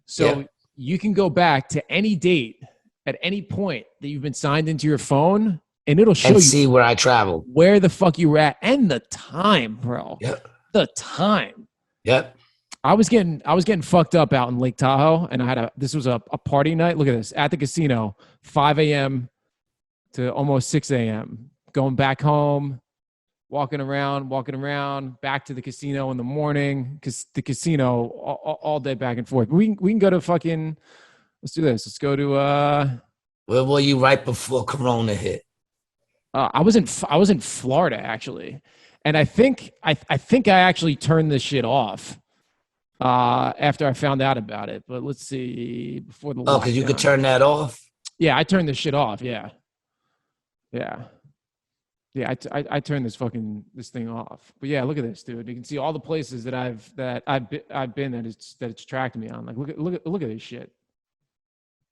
So you can go back to any date at any point that you've been signed into your phone, and it'll show you see where I traveled, where the fuck you were at, and the time, bro. Yep. The time. Yep. I was getting fucked up out in Lake Tahoe, and this was a party night. Look at this, at the casino, 5 a.m. to almost 6 a.m. Going back home, walking around, back to the casino in the morning, because the casino all day back and forth. We can go to fucking. Let's do this. Let's go to. Where were you right before Corona hit? I was in Florida actually, and I think I actually turned this shit off after I found out about it. But let's see, before the because you could turn that off. Yeah, I turned this shit off. Yeah. I turned this thing off. But yeah, look at this, dude. You can see all the places that I've been that it's tracked me on. Like look at this shit.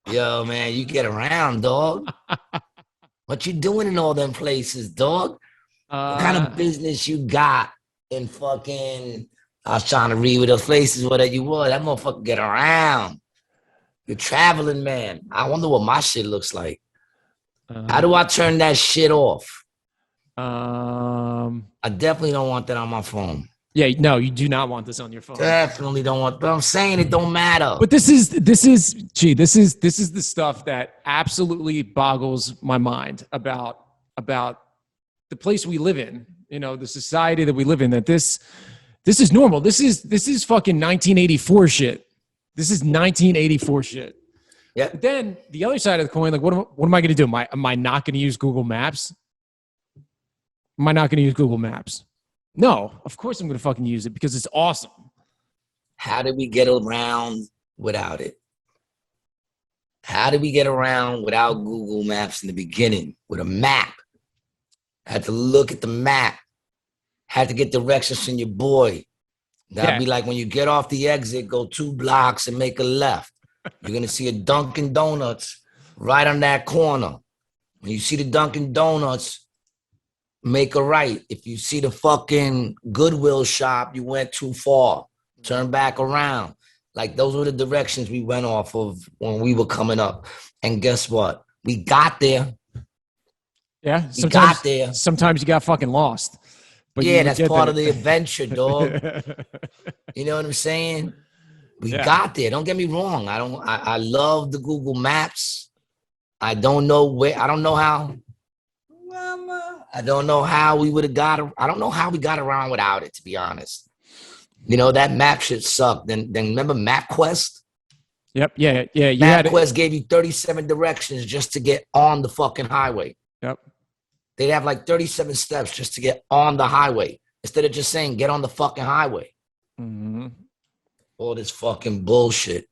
Yo, man, you get around, dog. What you doing in all them places, dog? What kind of business you got in fucking? I was trying to read what those places were that you were. That motherfucker get around. You're traveling, man. I wonder what my shit looks like. How do I turn that shit off? I definitely don't want that on my phone. Yeah, no, you do not want this on your phone. Definitely don't want. But I'm saying it don't matter. But this is the stuff that absolutely boggles my mind about the place we live in. You know, the society that we live in. That this is normal. This is fucking 1984 shit. This is 1984 shit. Yeah. But then the other side of the coin, like, what am I going to do? Am I not going to use Google Maps? Am I not going to use Google Maps? No, of course I'm going to fucking use it because it's awesome. How did we get around without it? How did we get around without Google Maps in the beginning with a map? Had to look at the map. Had to get directions from your boy. That'd be like when you get off the exit, go 2 blocks and make a left. You're going to see a Dunkin' Donuts right on that corner. When you see the Dunkin' Donuts, make a right. If you see the fucking Goodwill shop, you went too far. Turn back around. Like, those were the directions we went off of when we were coming up. And guess what? We got there. Yeah. We got there. Sometimes you got fucking lost. But Yeah, you would that's get part there. of the adventure, dog. You know what I'm saying? We got there. Don't get me wrong. I love the Google Maps. I don't know where. I don't know how. I don't know how we would have got. I don't know how we got around without it. To be honest, you know that map shit sucked. Then remember MapQuest? Yep. Yeah. Yeah. You had it. MapQuest gave you 37 directions just to get on the fucking highway. Yep. They'd have like 37 steps just to get on the highway instead of just saying get on the fucking highway. Mm-hmm. All this fucking bullshit.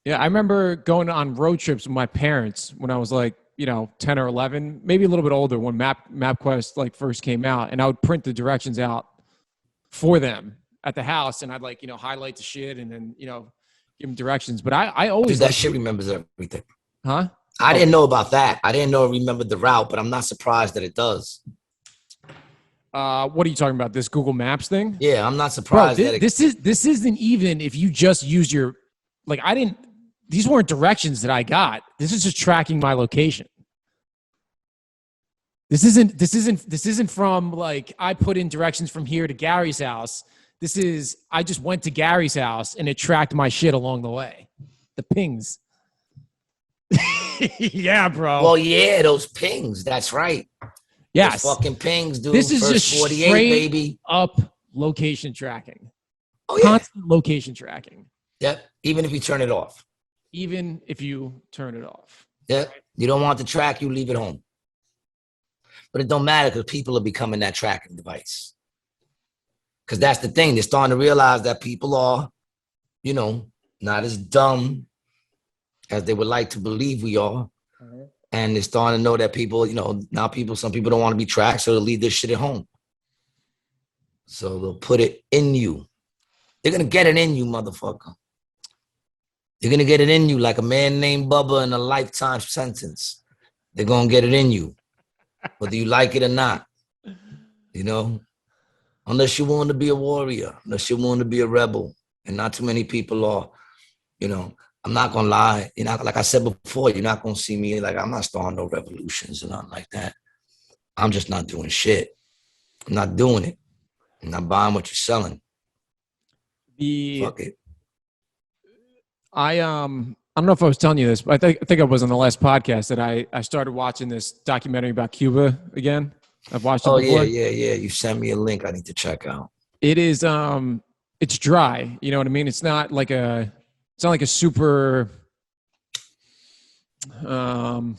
Yeah, I remember going on road trips with my parents when I was like, 10 or 11, maybe a little bit older when MapQuest like first came out, and I would print the directions out for them at the house, and I'd like, highlight the shit and then, give them directions. But I always Dude, that shit remembers everything. Huh? I didn't know about that. I didn't know it remembered the route, but I'm not surprised that it does. What are you talking about? This Google Maps thing? Yeah, I'm not surprised. Bro, this isn't even if you just use your, like, these weren't directions that I got. This is just tracking my location. This isn't from like I put in directions from here to Gary's house. This is I just went to Gary's house and it tracked my shit along the way. The pings. Yeah, bro. Well, yeah, those pings. That's right. Yes. Those fucking pings, dude. This is First just 48, straight baby. up location tracking. Oh, yeah. Constant location tracking. Yep. Even if you turn it off. Even if you turn it off. Yep. You don't want the track, you leave it home. But it don't matter because people are becoming that tracking device. Because that's the thing. They're starting to realize that people are, not as dumb as they would like to believe we are. Mm-hmm. And they're starting to know that people, now some people don't want to be tracked, so they'll leave this shit at home. So they'll put it in you. They're going to get it in you, motherfucker. You're going to get it in you like a man named Bubba in a lifetime sentence. They're going to get it in you, whether you like it or not, unless you want to be a warrior, unless you want to be a rebel, and not too many people are, I'm not going to lie. Like I said before, you're not going to see me like I'm not starting no revolutions or nothing like that. I'm just not doing shit. I'm not doing it. I'm not buying what you're selling. Fuck it. I don't know if I was telling you this, but I think I was on the last podcast that I started watching this documentary about Cuba again. I've watched it before. Yeah. You sent me a link I need to check out. It is it's dry, you know what I mean? It's not like a super I'm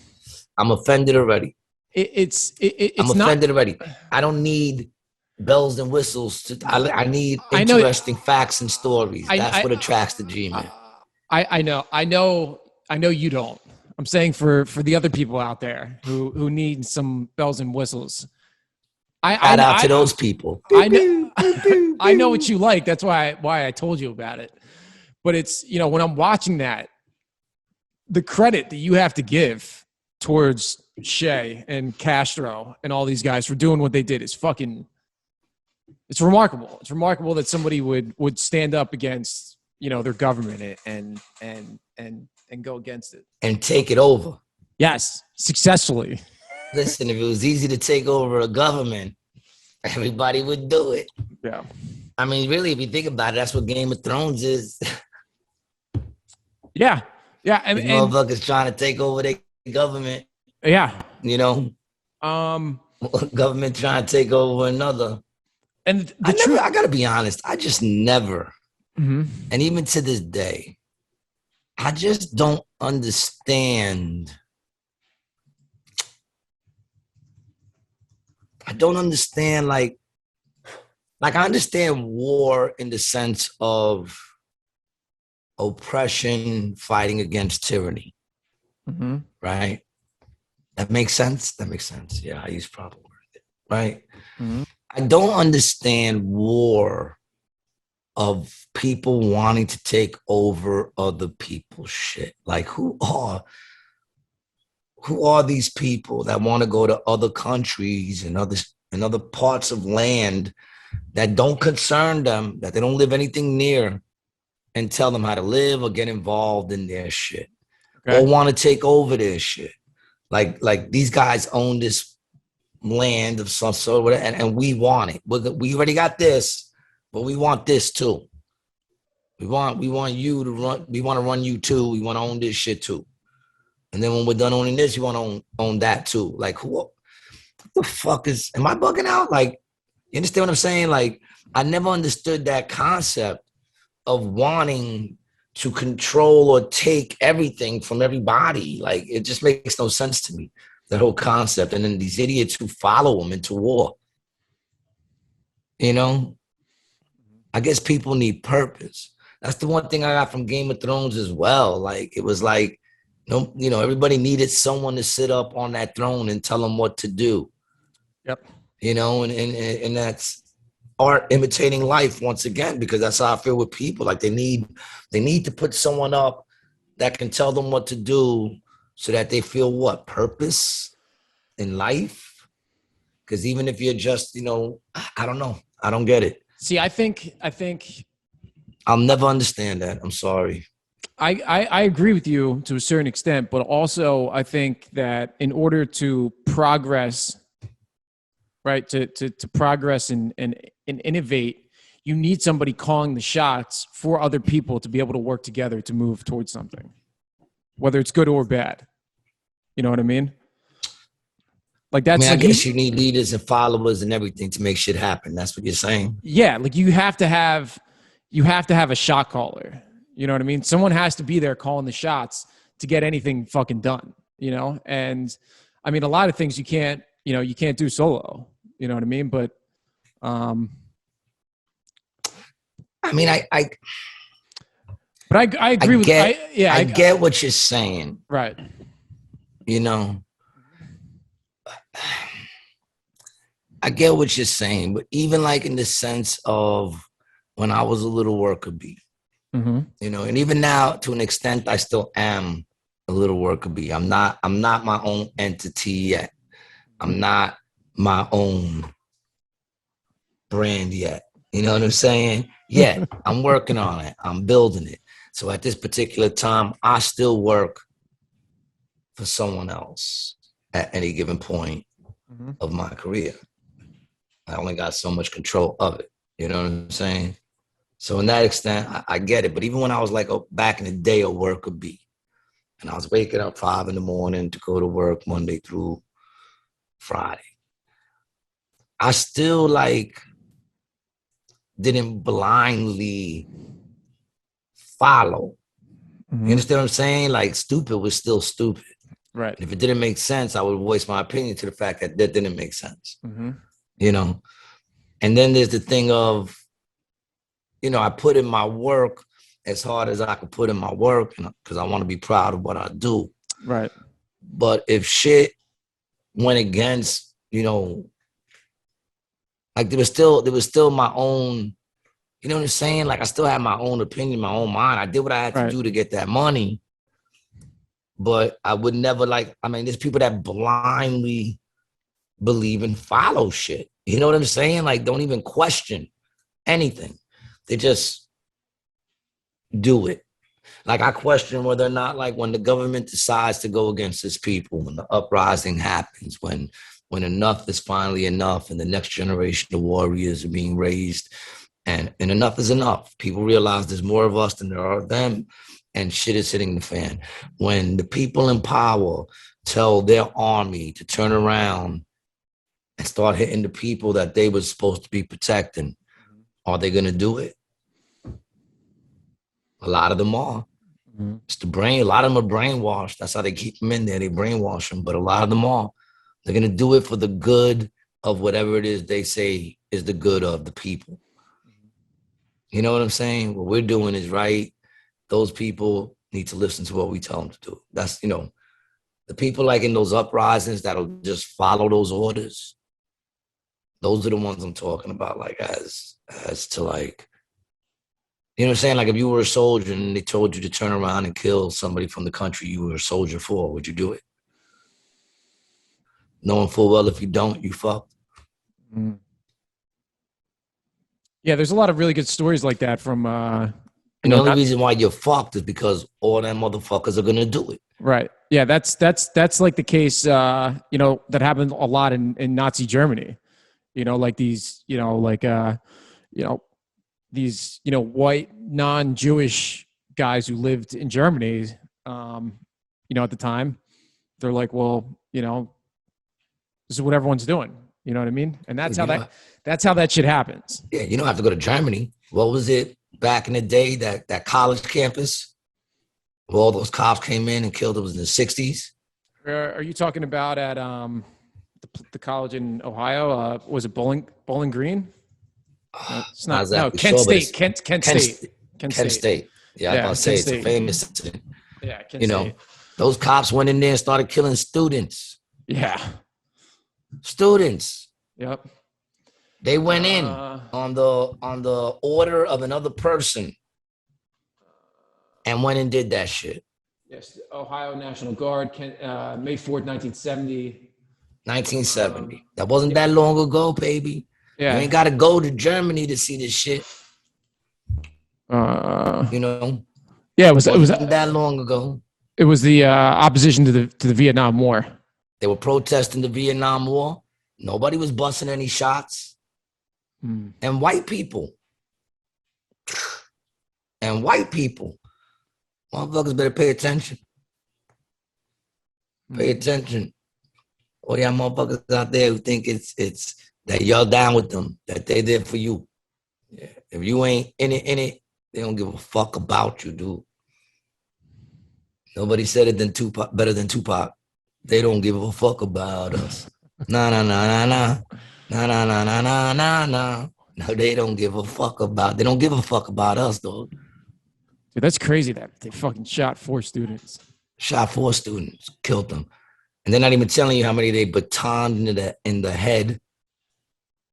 offended already. It's I'm offended already. I don't need bells and whistles. I need interesting facts and stories. That's what attracts the G-man. I know you don't. I'm saying for the other people out there who need some bells and whistles. Shout out to those people. I know what you like. That's why I told you about it. But it's, when I'm watching that, the credit that you have to give towards Che and Castro and all these guys for doing what they did is fucking, it's remarkable. It's remarkable that somebody would stand up against, their government and go against it. And take it over. Yes, successfully. Listen, if it was easy to take over a government, everybody would do it. Yeah. I mean, really, if you think about it, that's what Game of Thrones is. Yeah. Yeah. And motherfuckers trying to take over their government. Yeah. Government trying to take over another. And I gotta be honest, I just never, and even to this day, I just don't understand. I don't understand, like I understand war in the sense of oppression, fighting against tyranny, right? That makes sense? That makes sense. Yeah, I use proper word, right? Mm-hmm. I don't understand war of people wanting to take over other people's shit. Like, who are these people that want to go to other countries and other parts of land that don't concern them, that they don't live anything near, and tell them how to live or get involved in their shit, or want to take over their shit? Like these guys own this land of some sort, and we want it. We already got this, but we want this too. We want you to run. We want to run you too. We want to own this shit too. And then when we're done owning this, you want to own that too. Like, what the fuck am I bugging out? Like, you understand what I'm saying? Like, I never understood that concept of wanting to control or take everything from everybody. Like, it just makes no sense to me, that whole concept. And then these idiots who follow them into war. You know, I guess people need purpose. That's the one thing I got from Game of Thrones as well. Like, it was like, you know, everybody needed someone to sit up on that throne and tell them what to do. Yep. You know, and that's art imitating life once again, because that's how I feel with people. Like, they need to put someone up that can tell them what to do so that they feel what? Purpose in life? Because even if you're just, you know, I don't know. I don't get it. See, I think I'll never understand that. I'm sorry. I agree with you to a certain extent, but also I think that in order to progress, right, to progress and innovate, you need somebody calling the shots for other people to be able to work together to move towards something, whether it's good or bad. You know what I mean? Like, that's, I guess you need leaders and followers and everything to make shit happen. That's what you're saying. Yeah, like you have to have a shot caller. You know what I mean? Someone has to be there calling the shots to get anything fucking done, you know? And I mean, a lot of things you can't do solo, you know what I mean? But, I mean, I agree with, I get what you're saying. Right. You know, I get what you're saying, but even like in the sense of when I was a little worker bee, you know, and even now to an extent, I still am a little worker bee. I'm not my own entity yet. I'm not my own brand yet. You know what I'm saying? Yeah, I'm working on it. I'm building it. So at this particular time, I still work for someone else at any given point of my career. I only got so much control of it. You know what I'm saying? So in that extent, I get it. But even when I was like back in the day, a worker bee, and I was waking up 5 a.m. to go to work Monday through Friday, I still like didn't blindly follow. You understand what I'm saying? Like, stupid was still stupid. Right. If it didn't make sense, I would voice my opinion to the fact that didn't make sense. You know? And then there's the thing of, you know, I put in my work as hard as I could put in my work because I want to be proud of what I do. Right. But if shit went against, you know, like there was still my own, you know what I'm saying? Like, I still had my own opinion, my own mind. I did what I had to do to get that money. But I would never there's people that blindly believe and follow shit. You know what I'm saying? Like, don't even question anything. They just do it. Like, I question whether or not, like, when the government decides to go against its people, when the uprising happens, when enough is finally enough and the next generation of warriors are being raised and enough is enough. People realize there's more of us than there are of them. And shit is hitting the fan. When the people in power tell their army to turn around and start hitting the people that they were supposed to be protecting, are they going to do it? A lot of them are. It's the brain. A lot of them are brainwashed. That's how they keep them in there. They brainwash them. But a lot of them are. They're going to do it for the good of whatever it is they say is the good of the people. You know what I'm saying? What we're doing is right. Those people need to listen to what we tell them to do. That's, you know, the people like in those uprisings that'll just follow those orders. Those are the ones I'm talking about, like, as to, like, you know what I'm saying? Like, if you were a soldier and they told you to turn around and kill somebody from the country you were a soldier for, would you do it? Knowing full well if you don't, you fucked. Yeah, there's a lot of really good stories like that from and the only reason why you're fucked is because all them motherfuckers are going to do it. Right. Yeah, that's like the case, you know, that happened a lot in Nazi Germany. You know, like these, you know, like you know, these, you know, white non-Jewish guys who lived in Germany, you know, at the time, they're like, well, you know, this is what everyone's doing. You know what I mean? And that's how that shit happens. Yeah, you don't have to go to Germany. What was it back in the day, that college campus where all those cops came in and killed? It was in the 60s. Are you talking about at the college in Ohio? Was it Bowling Green? No, it's not. No, Exactly Kent sure, State. Kent State. Kent State. Yeah, I was about to say Kent it's a State. famous incident. Yeah, Kent You know, State. those cops went in there and started killing students. Yeah. Students. Yep. They went in on the order of another person and went and did that shit. Yes, Ohio National Guard, May 4th, 1970. 1970. That wasn't that long ago, baby. Yeah. You ain't got to go to Germany to see this shit. You know? Yeah, it was that long ago. It was the opposition to the Vietnam War. They were protesting the Vietnam War. Nobody was busting any shots. And white people. Motherfuckers better pay attention. Pay attention. All y'all motherfuckers out there who think it's that y'all down with them, that they there for you. Yeah. If you ain't in it, they don't give a fuck about you, dude. Nobody said it better than Tupac. They don't give a fuck about us. Nah. No, they don't give a fuck about. They don't give a fuck about us, dog. Dude, that's crazy that they fucking shot 4 students. Shot 4 students, killed them, and they're not even telling you how many they batoned in the head.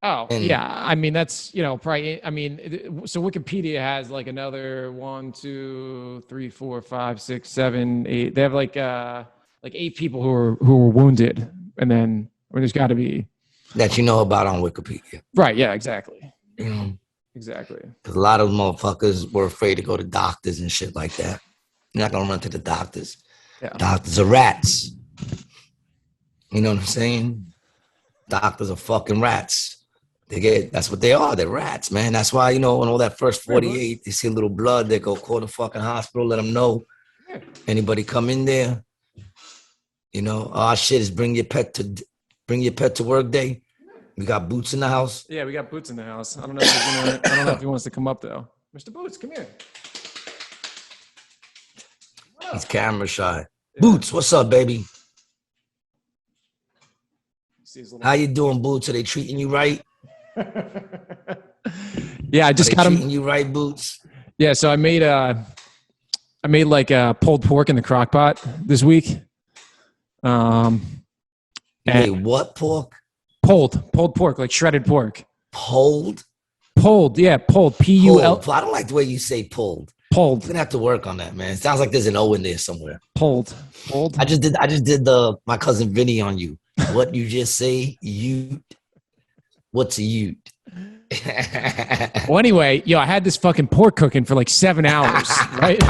Oh, yeah. I mean, that's, you know, probably. I mean, so Wikipedia has like another 1, 2, 3, 4, 5, 6, 7, 8. They have like 8 people who were wounded, and then I mean, there's got to be that you know about on Wikipedia. Right. Yeah. Exactly. You know, exactly. Because a lot of motherfuckers were afraid to go to doctors and shit like that. You're not gonna run to the doctors. Yeah. Doctors are rats. You know what I'm saying? Doctors are fucking rats. That's what they are. They're rats, man. That's why, you know, when all that first 48, they see a little blood, they go call the fucking hospital, let them know. Anybody come in there, you know, our shit is bring your pet to work day. We got Boots in the house. Yeah, we got Boots in the house. I don't know if he wants to come up though. Mr. Boots, come here. He's camera shy. Yeah. Boots, what's up, baby? How you doing, Boots? Are they treating you right? Yeah, I just got him. Treating you right, Boots? Yeah, so I made like pulled pork in the crock pot this week. You made what pork? Pulled pork, like shredded pork. Pulled, yeah, pulled. P-U-L. I don't like the way you say pulled. Pulled. You're gonna have to work on that, man. It sounds like there's an O in there somewhere. Pulled. I just did my cousin Vinny on you. What you just say? What's a ute? Well, anyway, I had this fucking pork cooking for like 7 hours, right?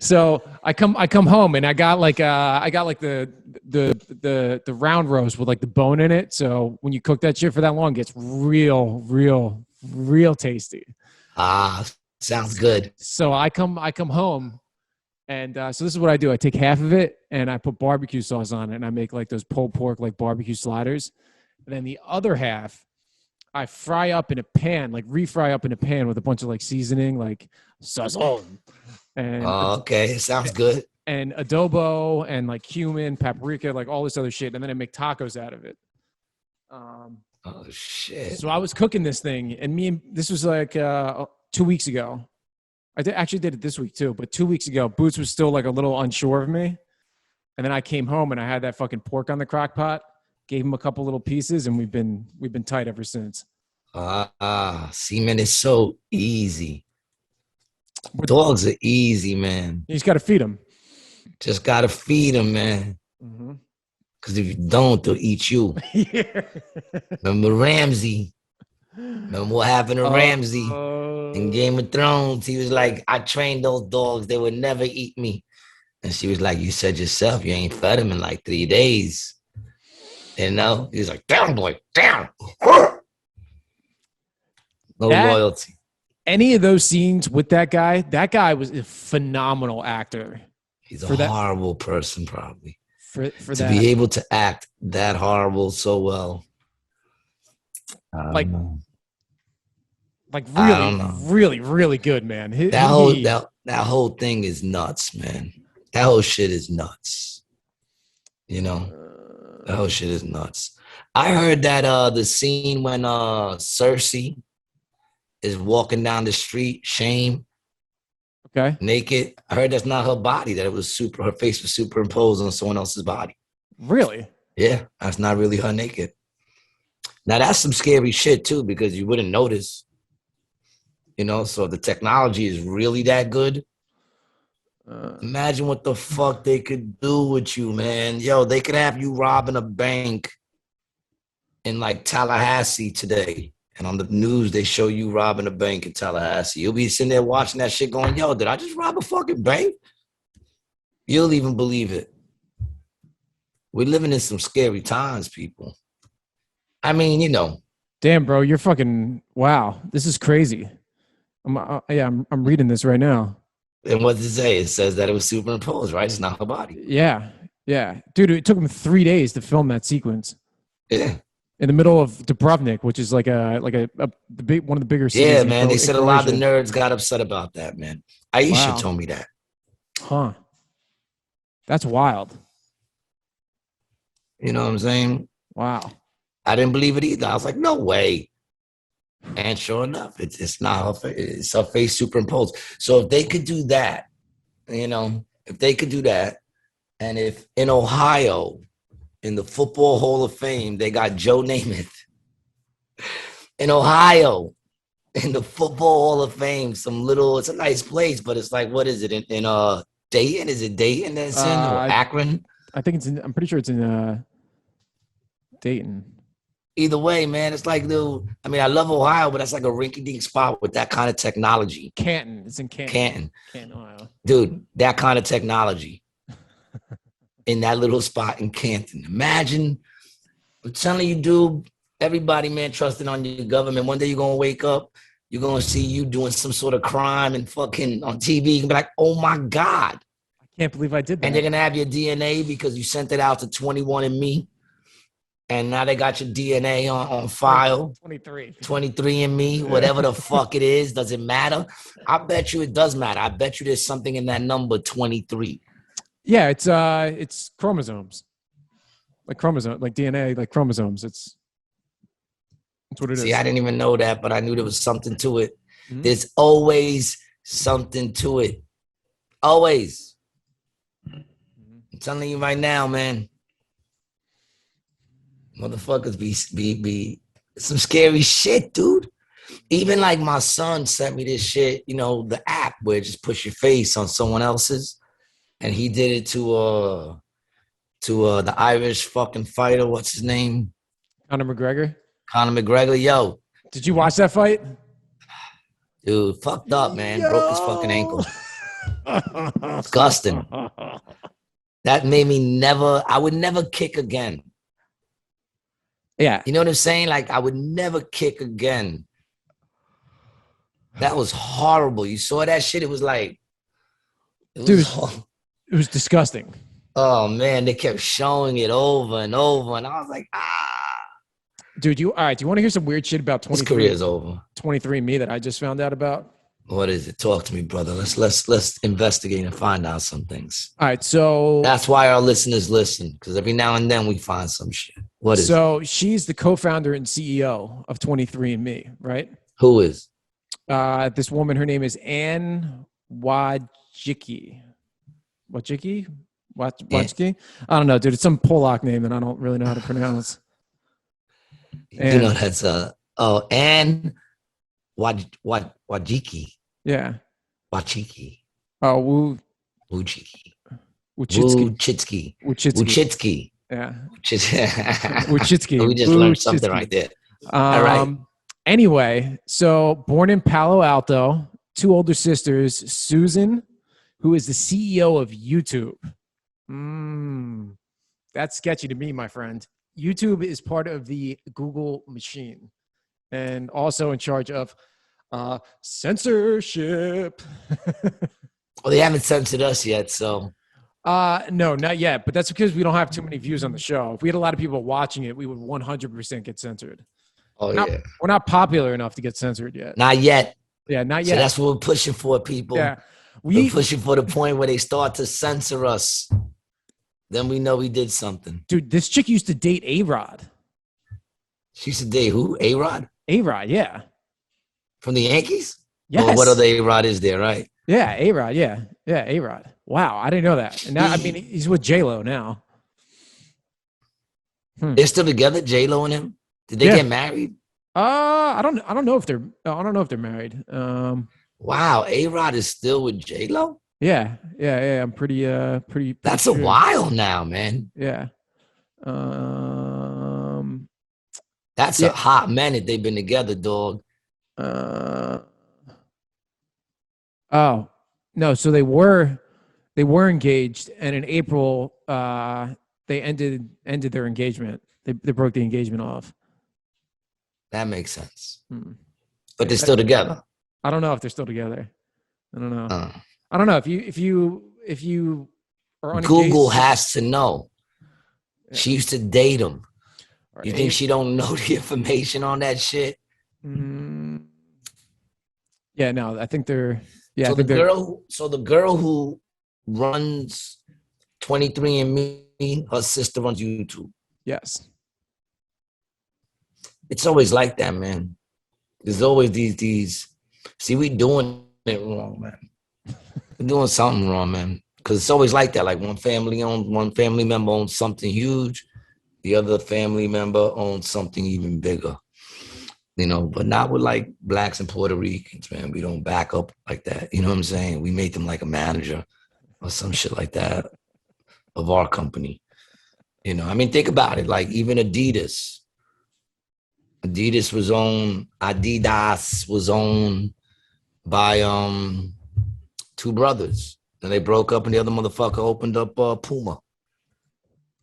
So I come home and I got the round roast with like the bone in it. So when you cook that shit for that long, it gets real tasty. Sounds good. So I come home, and so this is what I do. I take half of it and I put barbecue sauce on it, and I make like those pulled pork like barbecue sliders. And then the other half, I fry up in a pan, like refry up in a pan with a bunch of like seasoning, like sazon. And okay, sounds good. And adobo and like cumin, paprika, like all this other shit, and then I make tacos out of it. Oh shit! So I was cooking this thing, and this was like 2 weeks ago. I actually did it this week too, but 2 weeks ago, Boots was still like a little unsure of me, and then I came home and I had that fucking pork on the crock pot. Gave him a couple little pieces, and we've been tight ever since. Semen is so easy. Dogs are easy, man. You just got to feed them. Just got to feed them, man. Because if you don't, they'll eat you. Yeah. Remember Ramsay? Remember what happened to Ramsay in Game of Thrones? He was like, I trained those dogs. They would never eat me. And she was like, you said yourself, you ain't fed him in like 3 days. You know? He's like, down, boy, down. No loyalty. Any of those scenes with that guy was a phenomenal actor. He's a horrible person, probably. For to that. be able to act that horrible so well. Like really, really good, man. That whole thing is nuts, man. That whole shit is nuts. You know? That whole shit is nuts. I heard that the scene when Cersei is walking down the street, shame, naked. I heard that's not her body, that it was her face was superimposed on someone else's body. Really? Yeah, that's not really her naked. Now that's some scary shit too, because you wouldn't notice. You know, so the technology is really that good. Imagine what the fuck they could do with you, man. Yo, they could have you robbing a bank in like Tallahassee today. And on the news, they show you robbing a bank in Tallahassee. You'll be sitting there watching that shit going, yo, did I just rob a fucking bank? You'll even believe it. We're living in some scary times, people. I mean, you know. Damn, bro, you're fucking, wow. This is crazy. I'm reading this right now. And what does it say? It says that it was superimposed, right? It's not her body. Yeah. Dude, it took him 3 days to film that sequence. Yeah. In the middle of Dubrovnik, which is like one of the bigger cities. Yeah, man. They said a lot of the nerds got upset about that, man. Aisha told me that. Huh. That's wild. You know what I'm saying? Wow. I didn't believe it either. I was like, no way. And sure enough, it's not her face. It's her face superimposed. So if they could do that, you know, if they could do that, and if in Ohio, in the Football Hall of Fame, they got Joe Namath. In Ohio, in the Football Hall of Fame, it's a nice place, but it's like, what is it? In Dayton? Is it Dayton that's in, or Akron? I think I'm pretty sure it's in Dayton. Either way, man, it's like, I love Ohio, but that's like a rinky-dink spot with that kind of technology. Canton. It's in Canton. Canton, Ohio. Dude, that kind of technology. In that little spot in Canton. Imagine, I'm telling you, dude, everybody, man, trusting on your government. One day you're going to wake up, you're going to see you doing some sort of crime and fucking on TV. You can be like, oh my God. I can't believe I did that. And they're going to have your DNA because you sent it out to 21andMe. And now they got your DNA on file. 23andMe, whatever the fuck it is. Does it matter? I bet you it does matter. I bet you there's something in that number 23. Yeah, it's chromosomes, like DNA, like chromosomes. That's what it is. See, I didn't even know that, but I knew there was something to it. Mm-hmm. There's always something to it. Always. I'm telling you right now, man. Motherfuckers be some scary shit, dude. Even like my son sent me this shit, you know, the app where just push your face on someone else's. And he did it to the Irish fucking fighter. What's his name? Conor McGregor. Yo. Did you watch that fight? Dude, fucked up, man. Broke his fucking ankle. Disgusting. That made me I would never kick again. Yeah. You know what I'm saying? Like, I would never kick again. That was horrible. You saw that shit? It was like... It was disgusting. Oh, man. They kept showing it over and over. And I was like, Dude, all right. Do you want to hear some weird shit about 23? His career's over. 23andMe that I just found out about? What is it? Talk to me, brother. Let's investigate and find out some things. All right, so that's why our listeners listen, because every now and then we find some shit. What is so it? She's the co-founder and CEO of 23andMe, right? Who is? This woman, her name is Ann Wojcicki. Wojcicki? I don't know, dude. It's some Polak name that I don't really know how to pronounce. You know, that's Ann Wojcicki. Yeah. Wojcicki. Oh, Wojcicki. Wojcicki. Wojcicki. Yeah. Wojcicki. We just learned something right there. All right. Anyway, so born in Palo Alto, two older sisters, Susan, who is the CEO of YouTube. That's sketchy to me, my friend. YouTube is part of the Google machine and also in charge of censorship. Well, they haven't censored us yet, so. No, not yet. But that's because we don't have too many views on the show. If we had a lot of people watching it, we would 100% get censored. Oh, We're not popular enough to get censored yet. Not yet. Yeah, not yet. So that's what we're pushing for, people. Yeah. We're pushing for the point where they start to censor us. Then we know we did something. Dude, this chick used to date A-Rod. She used to date who? A-Rod? A-Rod, yeah. From the Yankees? Yes. Or what other A-Rod is there, right? Yeah, A-Rod, yeah. Yeah, A-Rod. Wow, I didn't know that. And now, I mean, he's with J-Lo now. They're still together, J-Lo and him? Did they get married? I don't know if they're married. Wow, A-Rod is still with J-Lo? Yeah. I'm pretty That's sure. a while now, man. Yeah. That's a hot minute they've been together, dog. Oh no, so they were engaged, and in April, they ended their engagement. They broke the engagement off. That makes sense. But they're still together. I don't know if they're still together. I don't know. I don't know if you are unengaged. Google has to know. Yeah. She used to date him. You think she don't know the information on that shit? Yeah, no, I think they're. Yeah, so the girl who runs 23andMe, her sister runs YouTube. Yes. It's always like that, man. There's always these. See, we doing it wrong, man. We're doing something wrong, man. Because it's always like that. Like one family member owns something huge, the other family member owns something even bigger. You know, but not with like blacks and Puerto Ricans, man. We don't back up like that. You know what I'm saying? We make them like a manager or some shit like that of our company. You know, I mean, think about it. Like even Adidas was owned by two brothers. And they broke up and the other motherfucker opened up Puma.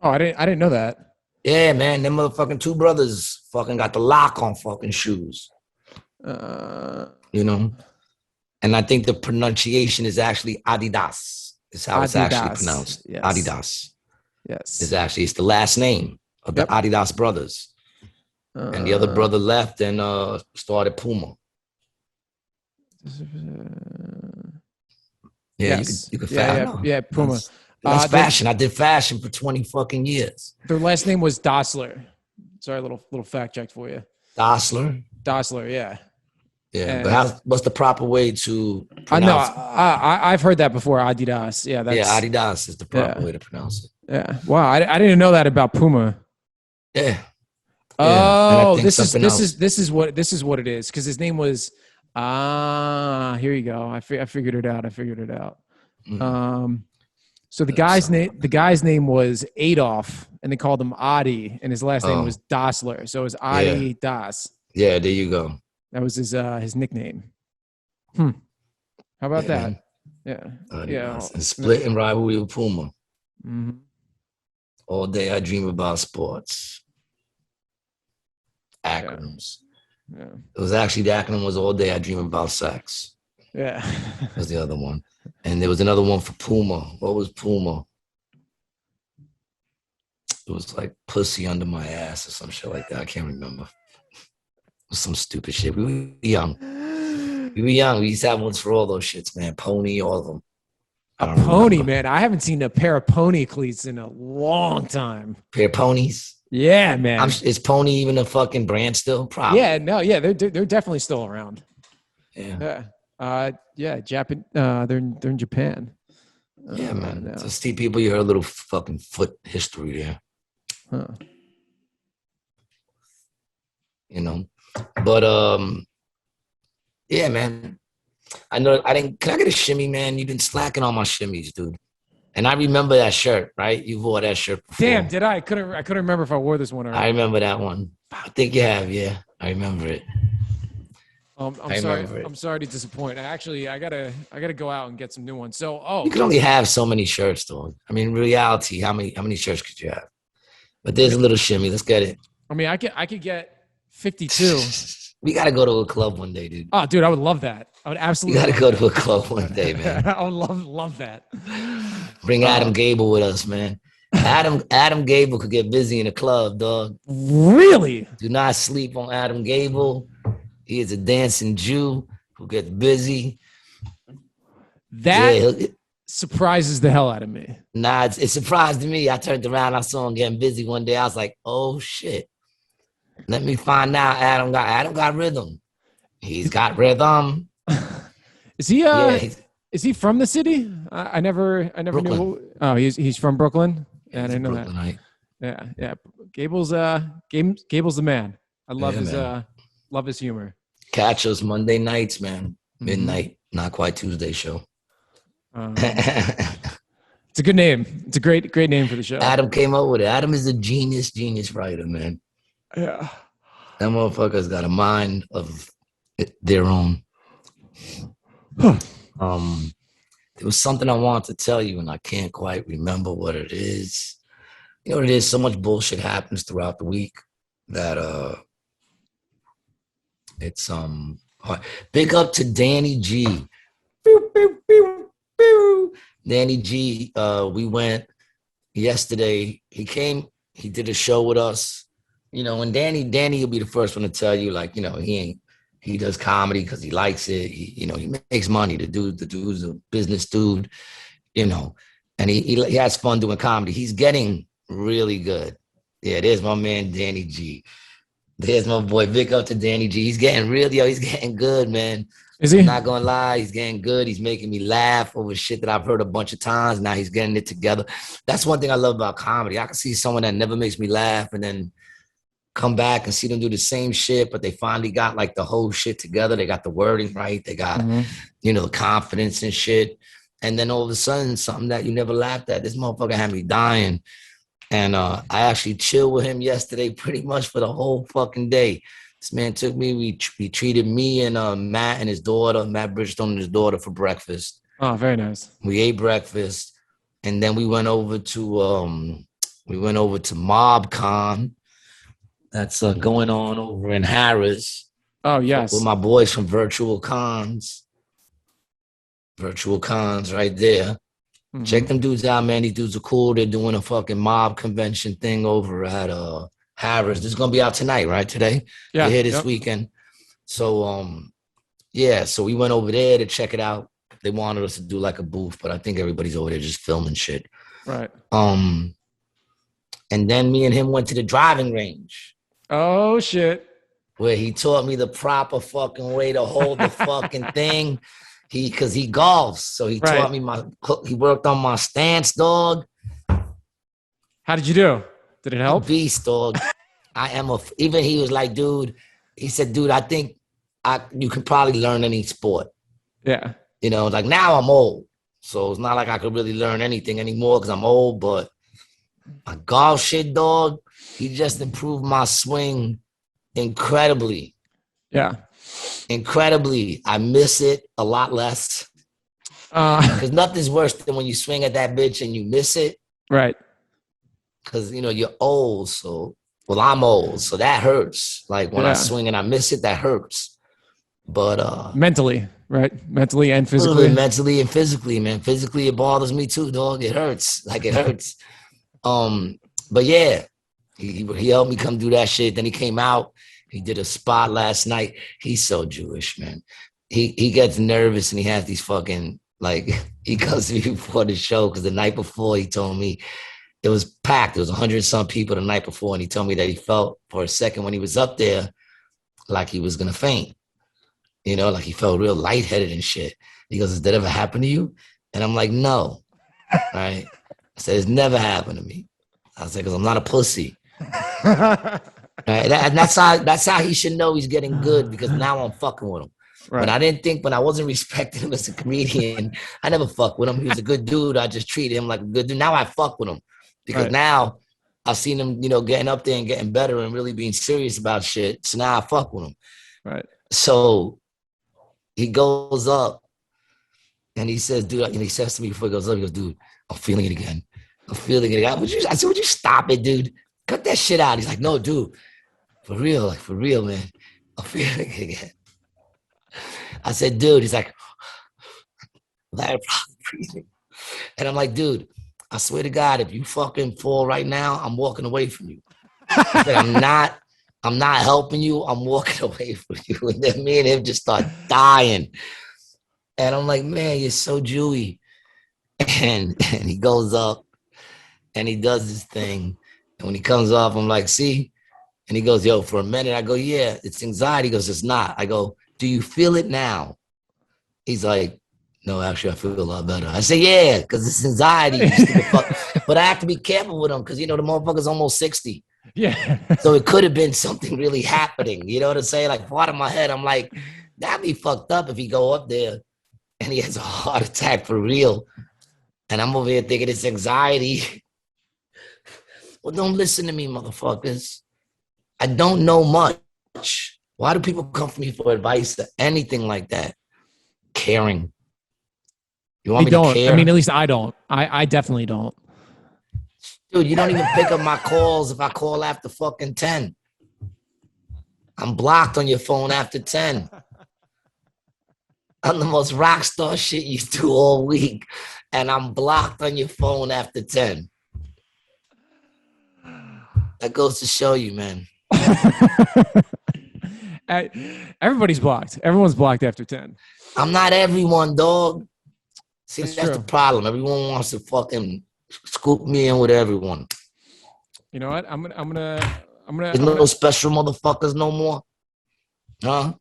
Oh, I didn't know that. Yeah, man, them motherfucking two brothers fucking got the lock on fucking shoes. You know? And I think the pronunciation is actually Adidas. Is how it's actually pronounced. Yes. Adidas. Yes. It's the last name of the Adidas brothers. And the other brother left and started Puma. Yeah, yes. you can fashion. Yeah, Puma. That's fashion. I did fashion for 20 fucking years. Their last name was Dossler. Sorry, a little fact check for you. Dossler, yeah. Yeah, and, but what's the proper way to pronounce it? I've heard that before. Adidas. Yeah, Adidas is the proper way to pronounce it. Yeah. Wow, I didn't know that about Puma. Yeah. Oh, this is what it is, because his name was here you go. I figured it out. Mm-hmm. So the guy's name was Adolf, and they called him Adi, and his last name was Dossler. So it was Adi Das. Yeah, there you go. That was his nickname. How about that? Man. Yeah. Yeah. And split in rivalry with Puma. Mm-hmm. All day I dream about sports. Acronyms. Yeah. It was actually, the acronym was all day I dream about sex. Yeah. Was the other one. And there was another one for Puma. What was Puma? It was like pussy under my ass or some shit like that. I can't remember. Some stupid shit. We were young. We used to have ones for all those shits, man. Pony, all of them. A pony, man. I haven't seen a pair of pony cleats in a long time. Pair of ponies? Yeah, man. Is Pony even a fucking brand still? Probably. Yeah, no, yeah. They're definitely still around. Yeah. Japan. They're in Japan. Yeah, man. No. Just see people, you heard a little fucking foot history there. Huh. You know, but yeah, man. I know I didn't. Can I get a shimmy, man? You've been slacking on my shimmies, dude. And I remember that shirt, right? You wore that shirt before. Damn, did I? I couldn't remember if I wore this one or not. I remember that one. I think you have, yeah. I remember it. I'm I sorry. remember it. I'm sorry to disappoint. I gotta go out and get some new ones. So, You can only have so many shirts, though. I mean, in reality, how many shirts could you have? But there's a little shimmy. Let's get it. I mean, I could get 52. We got to go to a club one day, dude. Oh, dude, I would love that. I would We absolutely. got to love go that. to a club one day, man. I would love that. Bring Adam Gable with us, man. Adam Gable could get busy in a club, dog. Really? Do not sleep on Adam Gable. He is a dancing Jew who gets busy. That surprises the hell out of me. Nah, it surprised me. I turned around, I saw him getting busy one day. I was like, oh shit. Let me find out. Adam got rhythm. He's got rhythm. Is he Yeah, is he from the city? I never Brooklyn. knew. Oh, he's from Brooklyn. Yeah, I didn't know that. Brooklynite. Yeah. Gable's the man. I love Yeah, love his humor. Catch us Monday nights, man. Midnight, not quite Tuesday show. It's a good name. It's a great name for the show. Adam came up with it. Adam is a genius writer, man. Yeah. That motherfucker's got a mind of their own. There was something I wanted to tell you, and I can't quite remember what it is. You know what it is? So much bullshit happens throughout the week that it's hard. Big up to Danny G. Danny G, we went yesterday. He came, he did a show with us. You know, and Danny will be the first one to tell you, like, you know, he does comedy because he likes it. He makes money. The dude's a business dude, you know, and he has fun doing comedy. He's getting really good. Yeah, there's my man, Danny G. There's my boy, Vic up to Danny G. He's getting he's getting good, man. Is he? I'm not gonna lie, he's getting good. He's making me laugh over shit that I've heard a bunch of times. Now he's getting it together. That's one thing I love about comedy. I can see someone that never makes me laugh and then come back and see them do the same shit, but they finally got like the whole shit together. They got the wording right. They got, confidence and shit. And then all of a sudden, something that you never laughed at. This motherfucker had me dying. And I actually chilled with him yesterday pretty much for the whole fucking day. This man took me, he treated me and Matt and his daughter, Matt Bridgestone and his daughter for breakfast. Oh, very nice. We ate breakfast. And then we went over to MobCon. That's going on over in Harris. Oh, yes. With my boys from Virtual Cons. Virtual Cons right there. Mm-hmm. Check them dudes out, man. These dudes are cool. They're doing a fucking mob convention thing over at Harris. This is going to be out tonight, right? Today? Yeah. They're here this weekend. So, so we went over there to check it out. They wanted us to do like a booth, but I think everybody's over there just filming shit. Right. And then me and him went to the driving range. Oh, shit. Where he taught me the proper fucking way to hold the fucking thing. Because he golfs. So he taught me he worked on my stance, dog. How did you do? Did it help? Beast, dog. Even he was like, dude, he said, dude, I think you can probably learn any sport. Yeah. You know, like now I'm old. So it's not like I could really learn anything anymore because I'm old, but my golf shit, dog, he just improved my swing incredibly. Yeah. Incredibly. I miss it a lot less. Because nothing's worse than when you swing at that bitch and you miss it. Right. Because, you're old. So, I'm old. So that hurts. Like when I swing and I miss it, that hurts. But mentally, right? Mentally and physically. Mentally and physically, man. Physically, it bothers me too, dog. It hurts. Like it hurts. But yeah, he helped me come do that shit. Then he came out. He did a spot last night. He's so Jewish, man. He gets nervous and he has these fucking, like, he comes to me before the show because the night before he told me it was packed. There was 100-some people the night before, and he told me that he felt for a second when he was up there like he was going to faint. Like he felt real lightheaded and shit. He goes, has that ever happened to you? And I'm like, no. Right? I said, it's never happened to me. I was like, because I'm not a pussy. Right? That's how he should know he's getting good, because now I'm fucking with him. Right. When I wasn't respecting him as a comedian, I never fucked with him. He was a good dude. I just treated him like a good dude. Now I fuck with him because now I've seen him, getting up there and getting better and really being serious about shit. So now I fuck with him. Right. So he goes up and he says, dude, and he says to me before he goes up, he goes, dude, I'm feeling it again. I'm feeling it again. I said, would you stop it, dude? Cut that shit out. He's like, no, dude, for real, man. I'm feeling it again. I said, dude, he's like, breathing. And I'm like, dude, I swear to God, if you fucking fall right now, I'm walking away from you. I said, I'm not helping you. I'm walking away from you. And then me and him just start dying. And I'm like, man, you're so Jewy. And he goes up and he does this thing. And when he comes off, I'm like, see? And he goes, yo, for a minute. I go, yeah, it's anxiety. He goes, it's not. I go, do you feel it now? He's like, no, actually, I feel a lot better. I say, yeah, because it's anxiety. But I have to be careful with him because, the motherfucker's almost 60. Yeah. So it could have been something really happening. You know what I'm saying? Like, part of my head, I'm like, that'd be fucked up if he go up there and he has a heart attack for real. And I'm over here thinking it's anxiety. Well, don't listen to me, motherfuckers. I don't know much. Why do people come for me for advice or anything like that? Caring. You want me to care? I mean, at least I don't. I definitely don't. Dude, you don't even pick up my calls if I call after fucking 10. I'm blocked on your phone after 10. I'm the most rock star shit you do all week. And I'm blocked on your phone after 10. That goes to show you, man. Everybody's blocked. Everyone's blocked after 10. I'm not everyone, dog. See, that's true. the problem. Everyone wants to fucking scoop me in with everyone. You know what? I'm gonna. There's no special motherfuckers no more. Huh?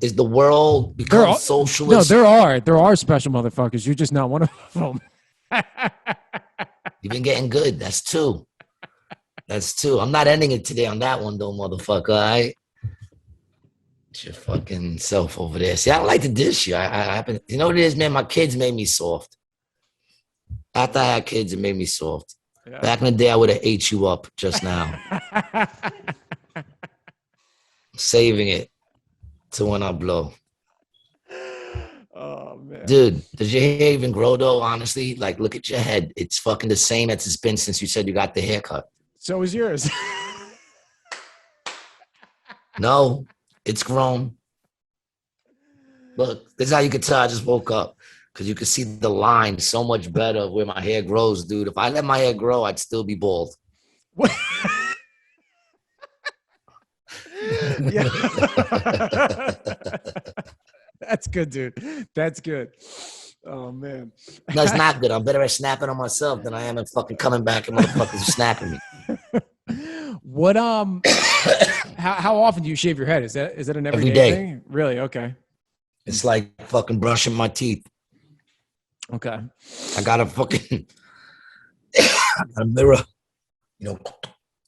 Is the world become socialist? No, there are special motherfuckers. You're just not one of them. You've been getting good. That's two. I'm not ending it today on that one though, motherfucker. All right? It's your fucking self over there. See, I don't like to dish you. You know what it is, man? My kids made me soft. After I had kids, it made me soft. Yeah. Back in the day, I would have ate you up just now. I'm saving it to when I blow. Oh, man. Dude, does your hair even grow, though, honestly? Like, look at your head. It's fucking the same as it's been since you said you got the haircut. So is yours. No, it's grown. Look, this is how you can tell I just woke up. Because you can see the line so much better where my hair grows, dude. If I let my hair grow, I'd still be bald. Yeah. That's good, dude. That's good. Oh, man. No, it's not good. I'm better at snapping on myself than I am at fucking coming back and motherfuckers are snapping me. What, how often do you shave your head? Is that an every day thing? Really? Okay. It's like fucking brushing my teeth. Okay. I got a fucking a mirror,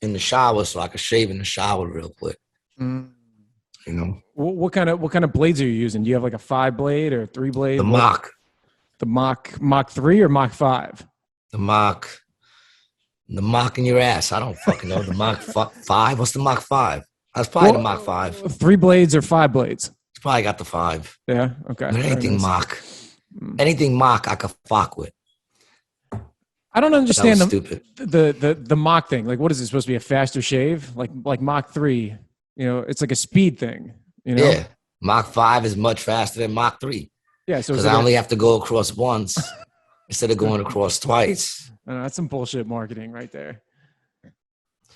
in the shower so I can shave in the shower real quick. Mm. What kind of blades are you using? Do you have like a 5 blade or 3 blade? The Mach. The Mach 3 or Mach 5? The Mach in your ass. I don't fucking know. The Mach 5. What's the Mach 5? That's probably the Mach 5. 3 blades or 5 blades? It's probably got the 5. Yeah. Okay. But anything Mach. Anything Mach I could fuck with. I don't understand stupid. The Mach thing. Like, what is it supposed to be, a faster shave? Like Mach 3, it's like a speed thing, Yeah. Mach 5 is much faster than Mach 3. Yeah. So because I only have to go across once instead of going across twice. That's some bullshit marketing right there.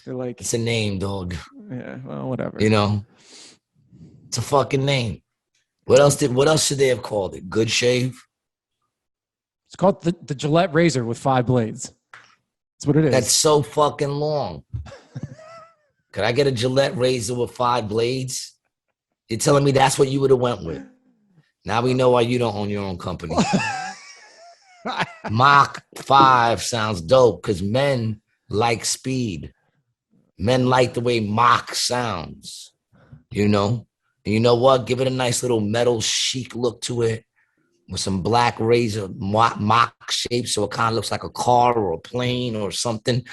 They're like, it's a name, dog. Yeah. Well, whatever. It's a fucking name. What else should they have called it? Good Shave? It's called the Gillette razor with 5 blades. That's what it is. That's so fucking long. Could I get a Gillette razor with 5 blades? You're telling me that's what you would have went with. Now we know why you don't own your own company. Mach 5 sounds dope because men like speed. Men like the way Mach sounds. And you know what? Give it a nice little metal chic look to it with some black razor Mach shape so it kind of looks like a car or a plane or something.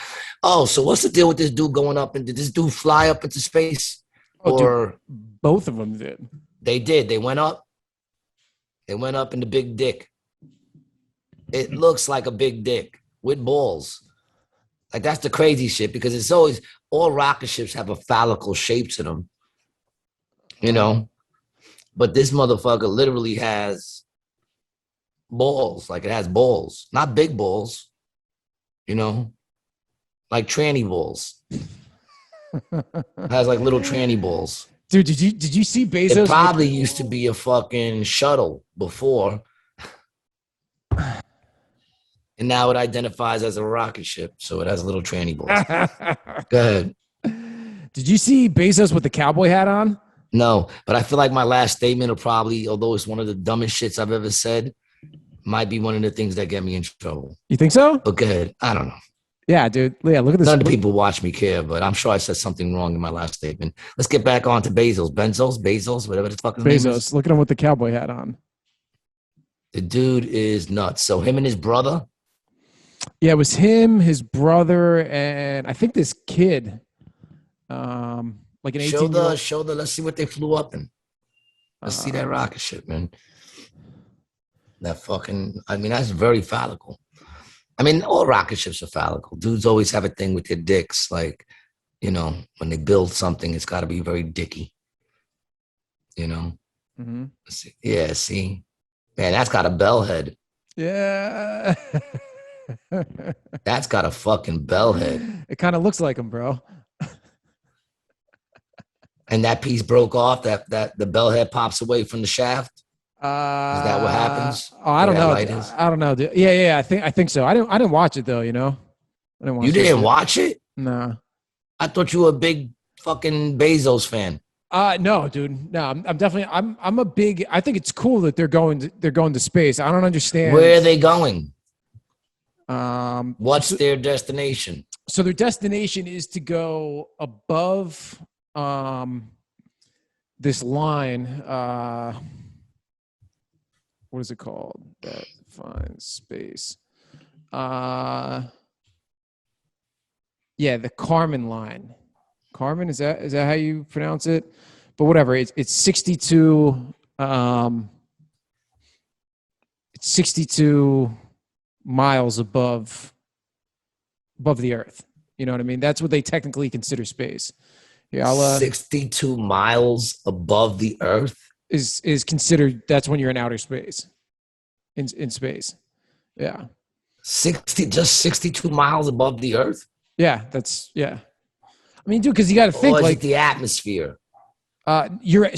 Oh, so what's the deal with this dude going up? And did this dude fly up into space? Dude, both of them did. They did. They went up. They went up in the big dick. It looks like a big dick with balls. Like, that's the crazy shit, because it's always, all rocket ships have a phallical shape to them, you know? But this motherfucker literally has balls. Like, it has balls, not big balls, you know? Like tranny balls. It has like little tranny balls. Dude, did you see Bezos? It probably used to be a fucking shuttle before. And now it identifies as a rocket ship, so it has little tranny balls. Go ahead. Did you see Bezos with the cowboy hat on? No, but I feel like my last statement will probably, although it's one of the dumbest shits I've ever said, might be one of the things that get me in trouble. You think so? But go ahead. I don't know. Yeah, dude. Yeah, look at this. None of the people watch me care, but I'm sure I said something wrong in my last statement. Let's get back on to Bezos. Bezos, whatever the fuck his name is. Bezos. Look at him with the cowboy hat on. The dude is nuts. So him and his brother? Yeah, it was him, his brother, and I think this kid. Like an 18-year-old. Show the, let's see what they flew up in. Let's see that rocket ship, man. That fucking, I mean, that's very phallical. I mean, all rocket ships are phallical. Dudes always have a thing with their dicks. Like, you know, when they build something, it's got to be very dicky. You know? Mm-hmm. See. Yeah, see? Man, that's got a bell head. Yeah. That's got a fucking bell head. It kind of looks like him, bro. And that piece broke off, that the bell head pops away from the shaft. Is that what happens? Oh, I don't know. I don't know. Dude. Yeah. I think so. I didn't watch it though. You know, I didn't watch. You didn't watch it? No. I thought you were a big fucking Bezos fan. No, dude. No, I'm definitely. I'm a big. I think it's cool that they're going to space. I don't understand. Where are they going? What's their destination? So their destination is to go above this line. What is it called? That defines space. Yeah, the Kármán line. Kármán, is that how you pronounce it? But whatever, it's 62. It's 62 miles above the Earth. You know what I mean? That's what they technically consider space. Yeah, 62 miles above the Earth is considered. That's when you're in outer space. In space, yeah. 62 miles above the Earth. Yeah, I mean, dude, because you got to think like the atmosphere. You're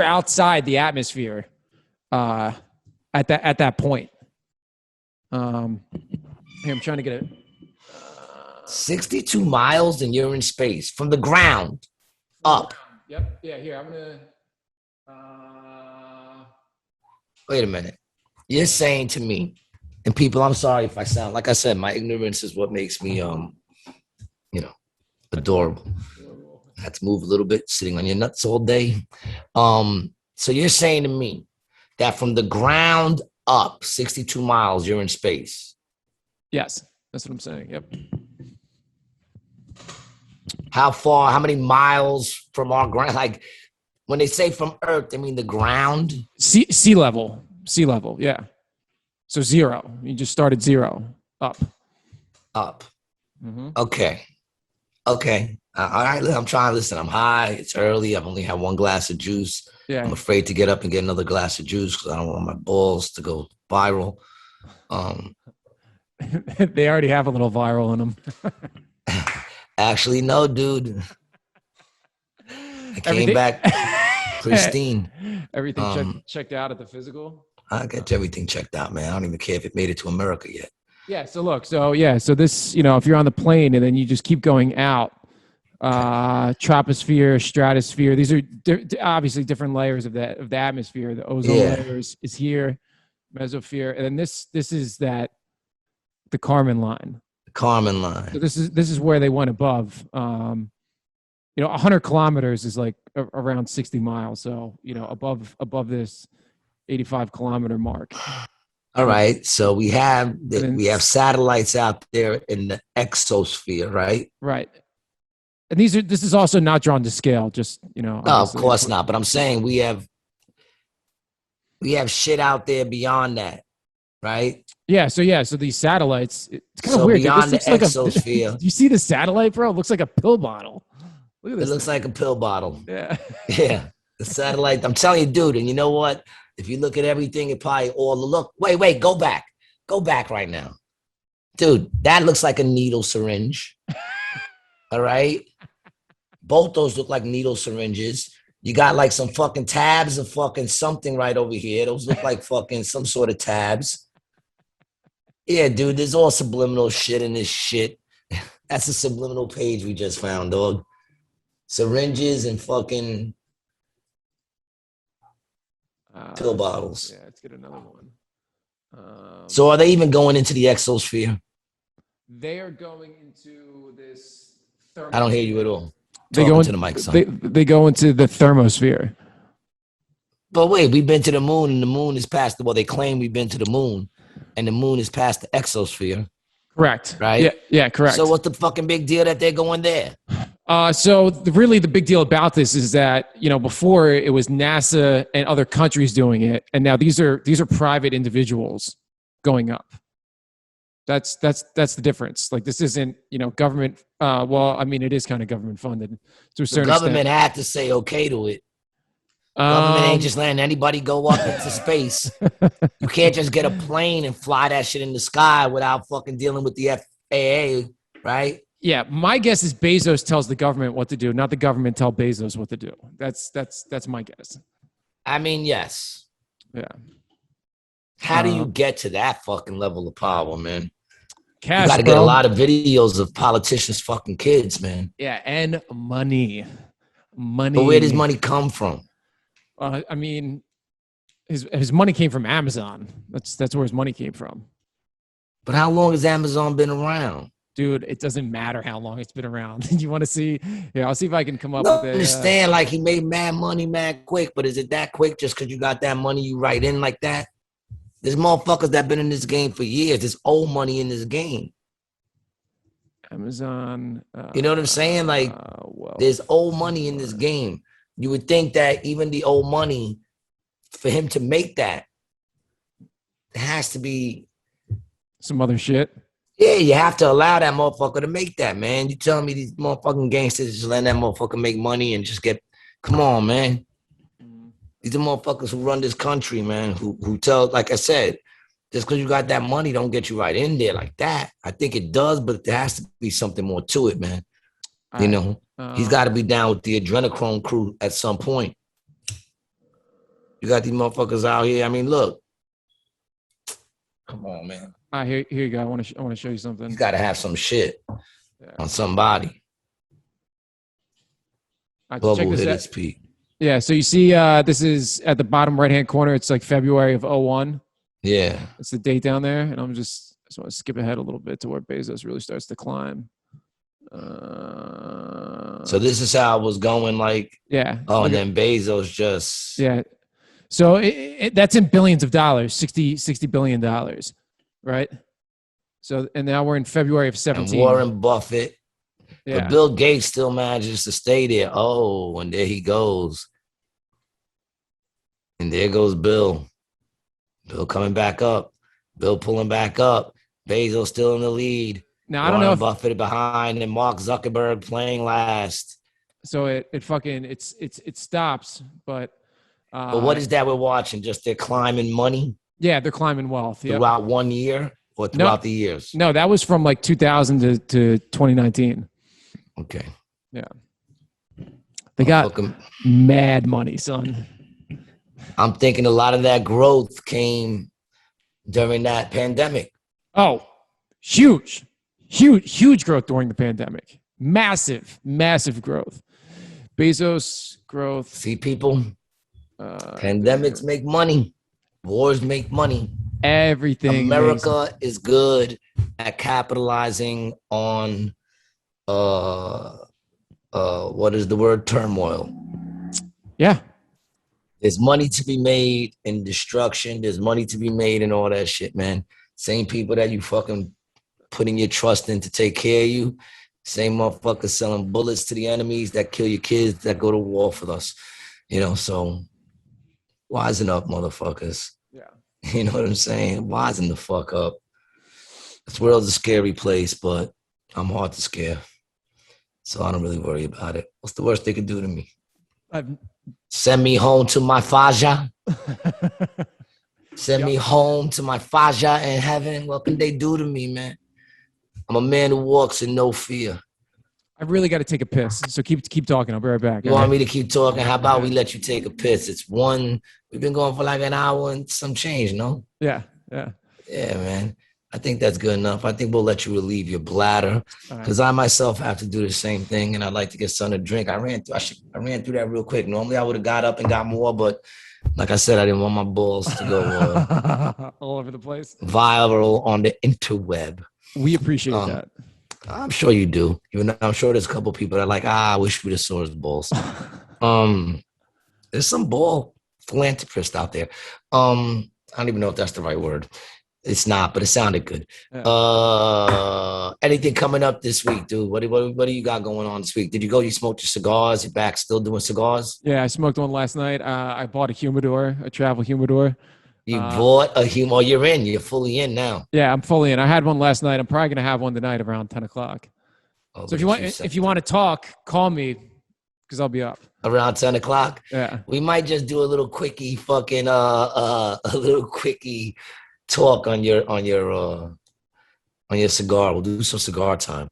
outside the atmosphere, at that point. Here, I'm trying to get it. 62 miles and you're in space from the ground up. Yep. Yeah. Here, I'm gonna. Wait a minute. You're saying to me, and people, I'm sorry if I sound, like I said, my ignorance is what makes me, adorable. I had to move a little bit, sitting on your nuts all day. So you're saying to me that from the ground up, 62 miles, you're in space. Yes, that's what I'm saying. Yep. How far? How many miles from our ground? Like when they say from Earth, they mean the ground. Sea level. Yeah. So 0. You just started 0 up. Mm-hmm. Okay. All right. I'm trying to listen. I'm high. It's early. I've only had one glass of juice. Yeah. I'm afraid to get up and get another glass of juice because I don't want my balls to go viral. They already have a little viral in them. Actually, no, dude. I came back pristine. Everything checked out at the physical? I got everything checked out, man. I don't even care if it made it to America yet. Yeah, so look. So this, if you're on the plane and then you just keep going out, troposphere, stratosphere, these are obviously different layers of the atmosphere. The ozone layer is here, mesosphere, and then this is the Kármán line. Kármán line. So this is where they went above. 100 kilometers is like around 60 miles. So above this 85 kilometer mark. All right. So we have satellites out there in the exosphere, right? Right. And this is also not drawn to scale. Just No, of course not. But I'm saying we have We have shit out there beyond that, right? Yeah. So these satellites, it's kind of So weird. Dude. beyond This the looks like a. exosphere, Do you see the satellite, bro? It looks like a pill bottle. Look at it this looks thing. like a pill bottle. Yeah. Yeah, the satellite. I'm telling you, dude. And you know what? If you look at everything, it probably all look. Wait, go back right now, dude. That looks like a needle syringe. All right, both those look like needle syringes. You got like some fucking tabs of fucking something right over here. Those look like fucking some sort of tabs. Yeah, dude. There's all subliminal shit in this shit. That's a subliminal page we just found, dog. Syringes and fucking pill bottles. Yeah, let's get another one. So are they even going into the exosphere? They are going into this. I don't hear you at all. They go into the mic, son. They go into the thermosphere. But wait, we've been to the moon, and the moon is past. Well, they claim we've been to the moon, and the moon is past the exosphere. Correct. Right. Yeah. Correct. So what's the fucking big deal that they're going there? Really the big deal about this is that, before it was NASA and other countries doing it, and now these are private individuals going up. That's the difference. Like, this isn't, government. It is kind of government funded to a certain The government extent. had to say okay to it. Government ain't just letting anybody go up into space. You can't just get a plane and fly that shit in the sky without fucking dealing with the FAA, right? Yeah, my guess is Bezos tells the government what to do, not the government tell Bezos what to do. That's my guess. I mean, yes. Yeah. How do you get to that fucking level of power, man? Cash, you got to get a lot of videos of politicians fucking kids, man. Yeah, and money. But where does money come from? His money came from Amazon. That's where his money came from. But how long has Amazon been around? Dude, it doesn't matter how long it's been around. You want to see? Yeah, I'll see if I can come up with it. I understand, like, he made mad money mad quick, but is it that quick just because you got that money you write in like that? There's motherfuckers that been in this game for years. There's old money in this game. Amazon. You know what I'm saying? Like, there's old money in this game. You would think that even the old money, for him to make that, it has to be some other shit. Yeah, you have to allow that motherfucker to make that, man. You telling me these motherfucking gangsters just letting that motherfucker make money and just get, come on, man. These are motherfuckers who run this country, man, who tell, like I said, just because you got that money don't get you right in there like that. I think it does, but there has to be something more to it, man. He's got to be down with the adrenochrome crew at some point. You got these motherfuckers out here. I mean, look. Come on, man. Here you go. I want to show you something. He's got to have some shit on somebody. Global hit its peak. Yeah, so you see this is at the bottom right-hand corner. It's like February of 2001. Yeah. It's the date down there. And I just want to skip ahead a little bit to where Bezos really starts to climb. So this is how it was going, like. Yeah. Oh, and then Bezos just. Yeah. So that's in billions of dollars, $60 billion, right? So, and now we're in February of 17. And Warren Buffett. Yeah. But Bill Gates still manages to stay there. Oh, and there he goes. And there goes Bill. Bill coming back up. Bill pulling back up. Bezos still in the lead. Now, I don't know if Buffett behind and Mark Zuckerberg playing last. So it stops, but what is that we're watching? Just they're climbing money? Yeah, they're climbing wealth. Yep. Throughout 1 year or throughout the years? No, that was from like 2000 to 2019. Okay. Yeah. They got mad money, son. I'm thinking a lot of that growth came during that pandemic. Oh, huge growth during the pandemic. Massive growth. Bezos growth. See, people, pandemics make money. Wars make money. Everything. America is good at capitalizing on what is the word? Turmoil. Yeah. There's money to be made in destruction. There's money to be made in all that shit, man. Same people that you fucking putting your trust in to take care of you. Same motherfuckers selling bullets to the enemies that kill your kids that go to war for us. So Wisen up, motherfuckers. Yeah. You know what I'm saying? Wisen the fuck up. This world's a scary place, but I'm hard to scare. So I don't really worry about it. What's the worst they could do to me? Send me home to my Faja. Send me home to my Faja in heaven. What can they do to me, man? I'm a man who walks in no fear. I really got to take a piss. So keep talking. I'll be right back. You want me to keep talking? How about we let you take a piss? We've been going for like an hour and some change, no? Yeah. Yeah, man. I think that's good enough. I think we'll let you relieve your bladder because I myself have to do the same thing, and I'd like to get something to drink. I ran through that real quick. Normally I would have got up and got more, but like I said, I didn't want my balls to go all over the place, viral on the interweb. We appreciate that. I'm sure you do. Even though I'm sure there's a couple people that are like, I wish we'd have saw his balls. There's some ball philanthropist out there. I don't even know if that's the right word. It's not, but it sounded good. Yeah. Anything coming up this week, dude? What do you got going on this week? Did you smoked your cigars? You back still doing cigars? Yeah, I smoked one last night. I bought a travel humidor. You bought a humidor? You're in. You're fully in now. Yeah, I'm fully in. I had one last night. I'm probably gonna have one tonight around 10 o'clock. So if you want to talk, call me because I'll be up around 10 o'clock. Yeah, we might just do a little quickie, talk on your cigar. We'll do some cigar time.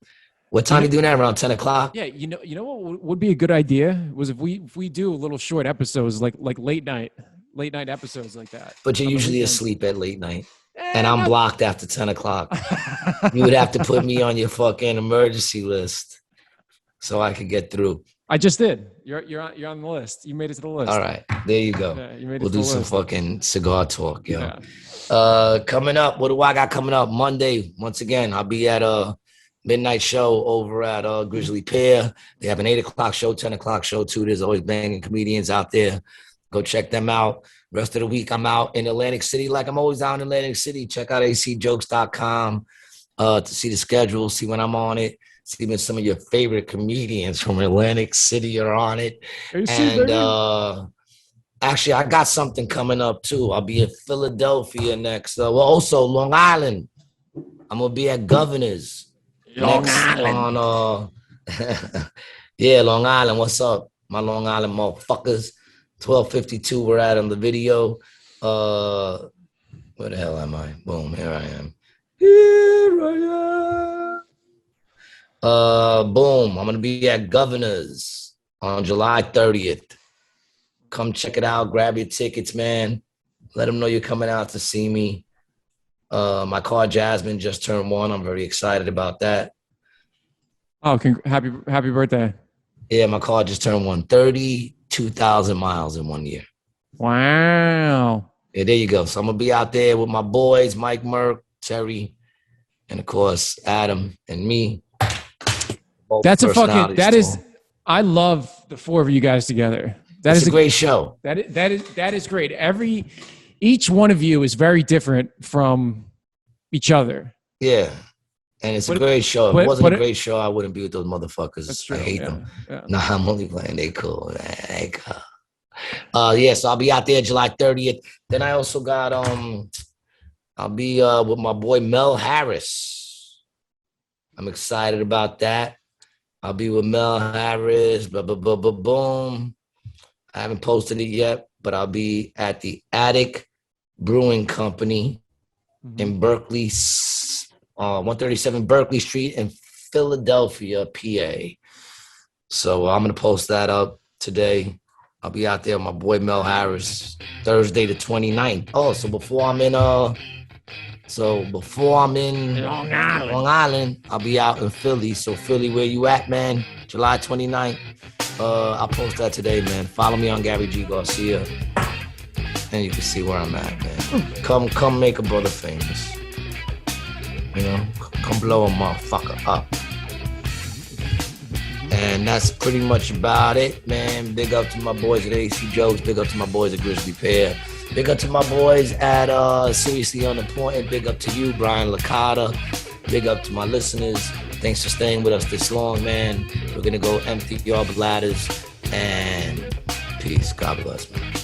What time are you doing that? Around 10 o'clock? Yeah, you know what would be a good idea was if we do a little short episodes like late night episodes like that. But you're usually asleep at late night. And I'm blocked after 10 o'clock. You would have to put me on your fucking emergency list so I could get through. I just did. You're on the list. You made it to the list. All right. There you go. Yeah, we'll do some fucking cigar talk, yo. Yeah. Coming up, what do I got coming up? Monday, once again, I'll be at a midnight show over at Grizzly Pear. They have an 8 o'clock show, 10 o'clock show too. There's always banging comedians out there. Go check them out. Rest of the week, I'm out in Atlantic City like I'm always out in Atlantic City. Check out ACJokes.com to see the schedule, see when I'm on it, see when some of your favorite comedians from Atlantic City are on it. And actually, I got something coming up too. I'll be in Philadelphia next. Also Long Island. I'm gonna be at Governor's. Long Island. On yeah, Long Island. What's up, my Long Island motherfuckers? 12:52. We're at on the video. Where the hell am I? Boom, here I am. Boom. I'm gonna be at Governor's on July 30th. Come check it out. Grab your tickets, man. Let them know you're coming out to see me. My car Jasmine just turned 1. I'm very excited about that. Oh, happy birthday. Yeah, my car just turned 1. 32,000 miles in 1 year. Wow. Yeah, there you go. So I'm going to be out there with my boys, Mike Merck, Terry, and of course, Adam and me. I love the four of you guys together. That's a great show. That is great. Each one of you is very different from each other. Yeah. And it's a great show. If it wasn't a great show, I wouldn't be with those motherfuckers. I hate them. Yeah. Nah, I'm only playing. They cool. They cool. Yeah, so I'll be out there July 30th. Then I also got I'll be with my boy Mel Harris. I'm excited about that. I'll be with Mel Harris. Boom. I haven't posted it yet, but I'll be at the Attic Brewing Company in Berkeley, 137 Berkeley Street in Philadelphia, PA. So I'm going to post that up today. I'll be out there with my boy Mel Harris Thursday the 29th. Oh, so before I'm in Long Island, I'll be out in Philly. So Philly, where you at, man? July 29th. I'll post that today, man. Follow me on Gary G. Garcia. And you can see where I'm at, man. Come make a brother famous. You know, come blow a motherfucker up. And that's pretty much about it, man. Big up to my boys at ACJokes. Big up to my boys at Grizzly Pear. Big up to my boys at Seriously Unimportant. Big up to you, Brian Licata. Big up to my listeners. Thanks for staying with us this long, man. We're going to go empty your bladders. And peace. God bless, man.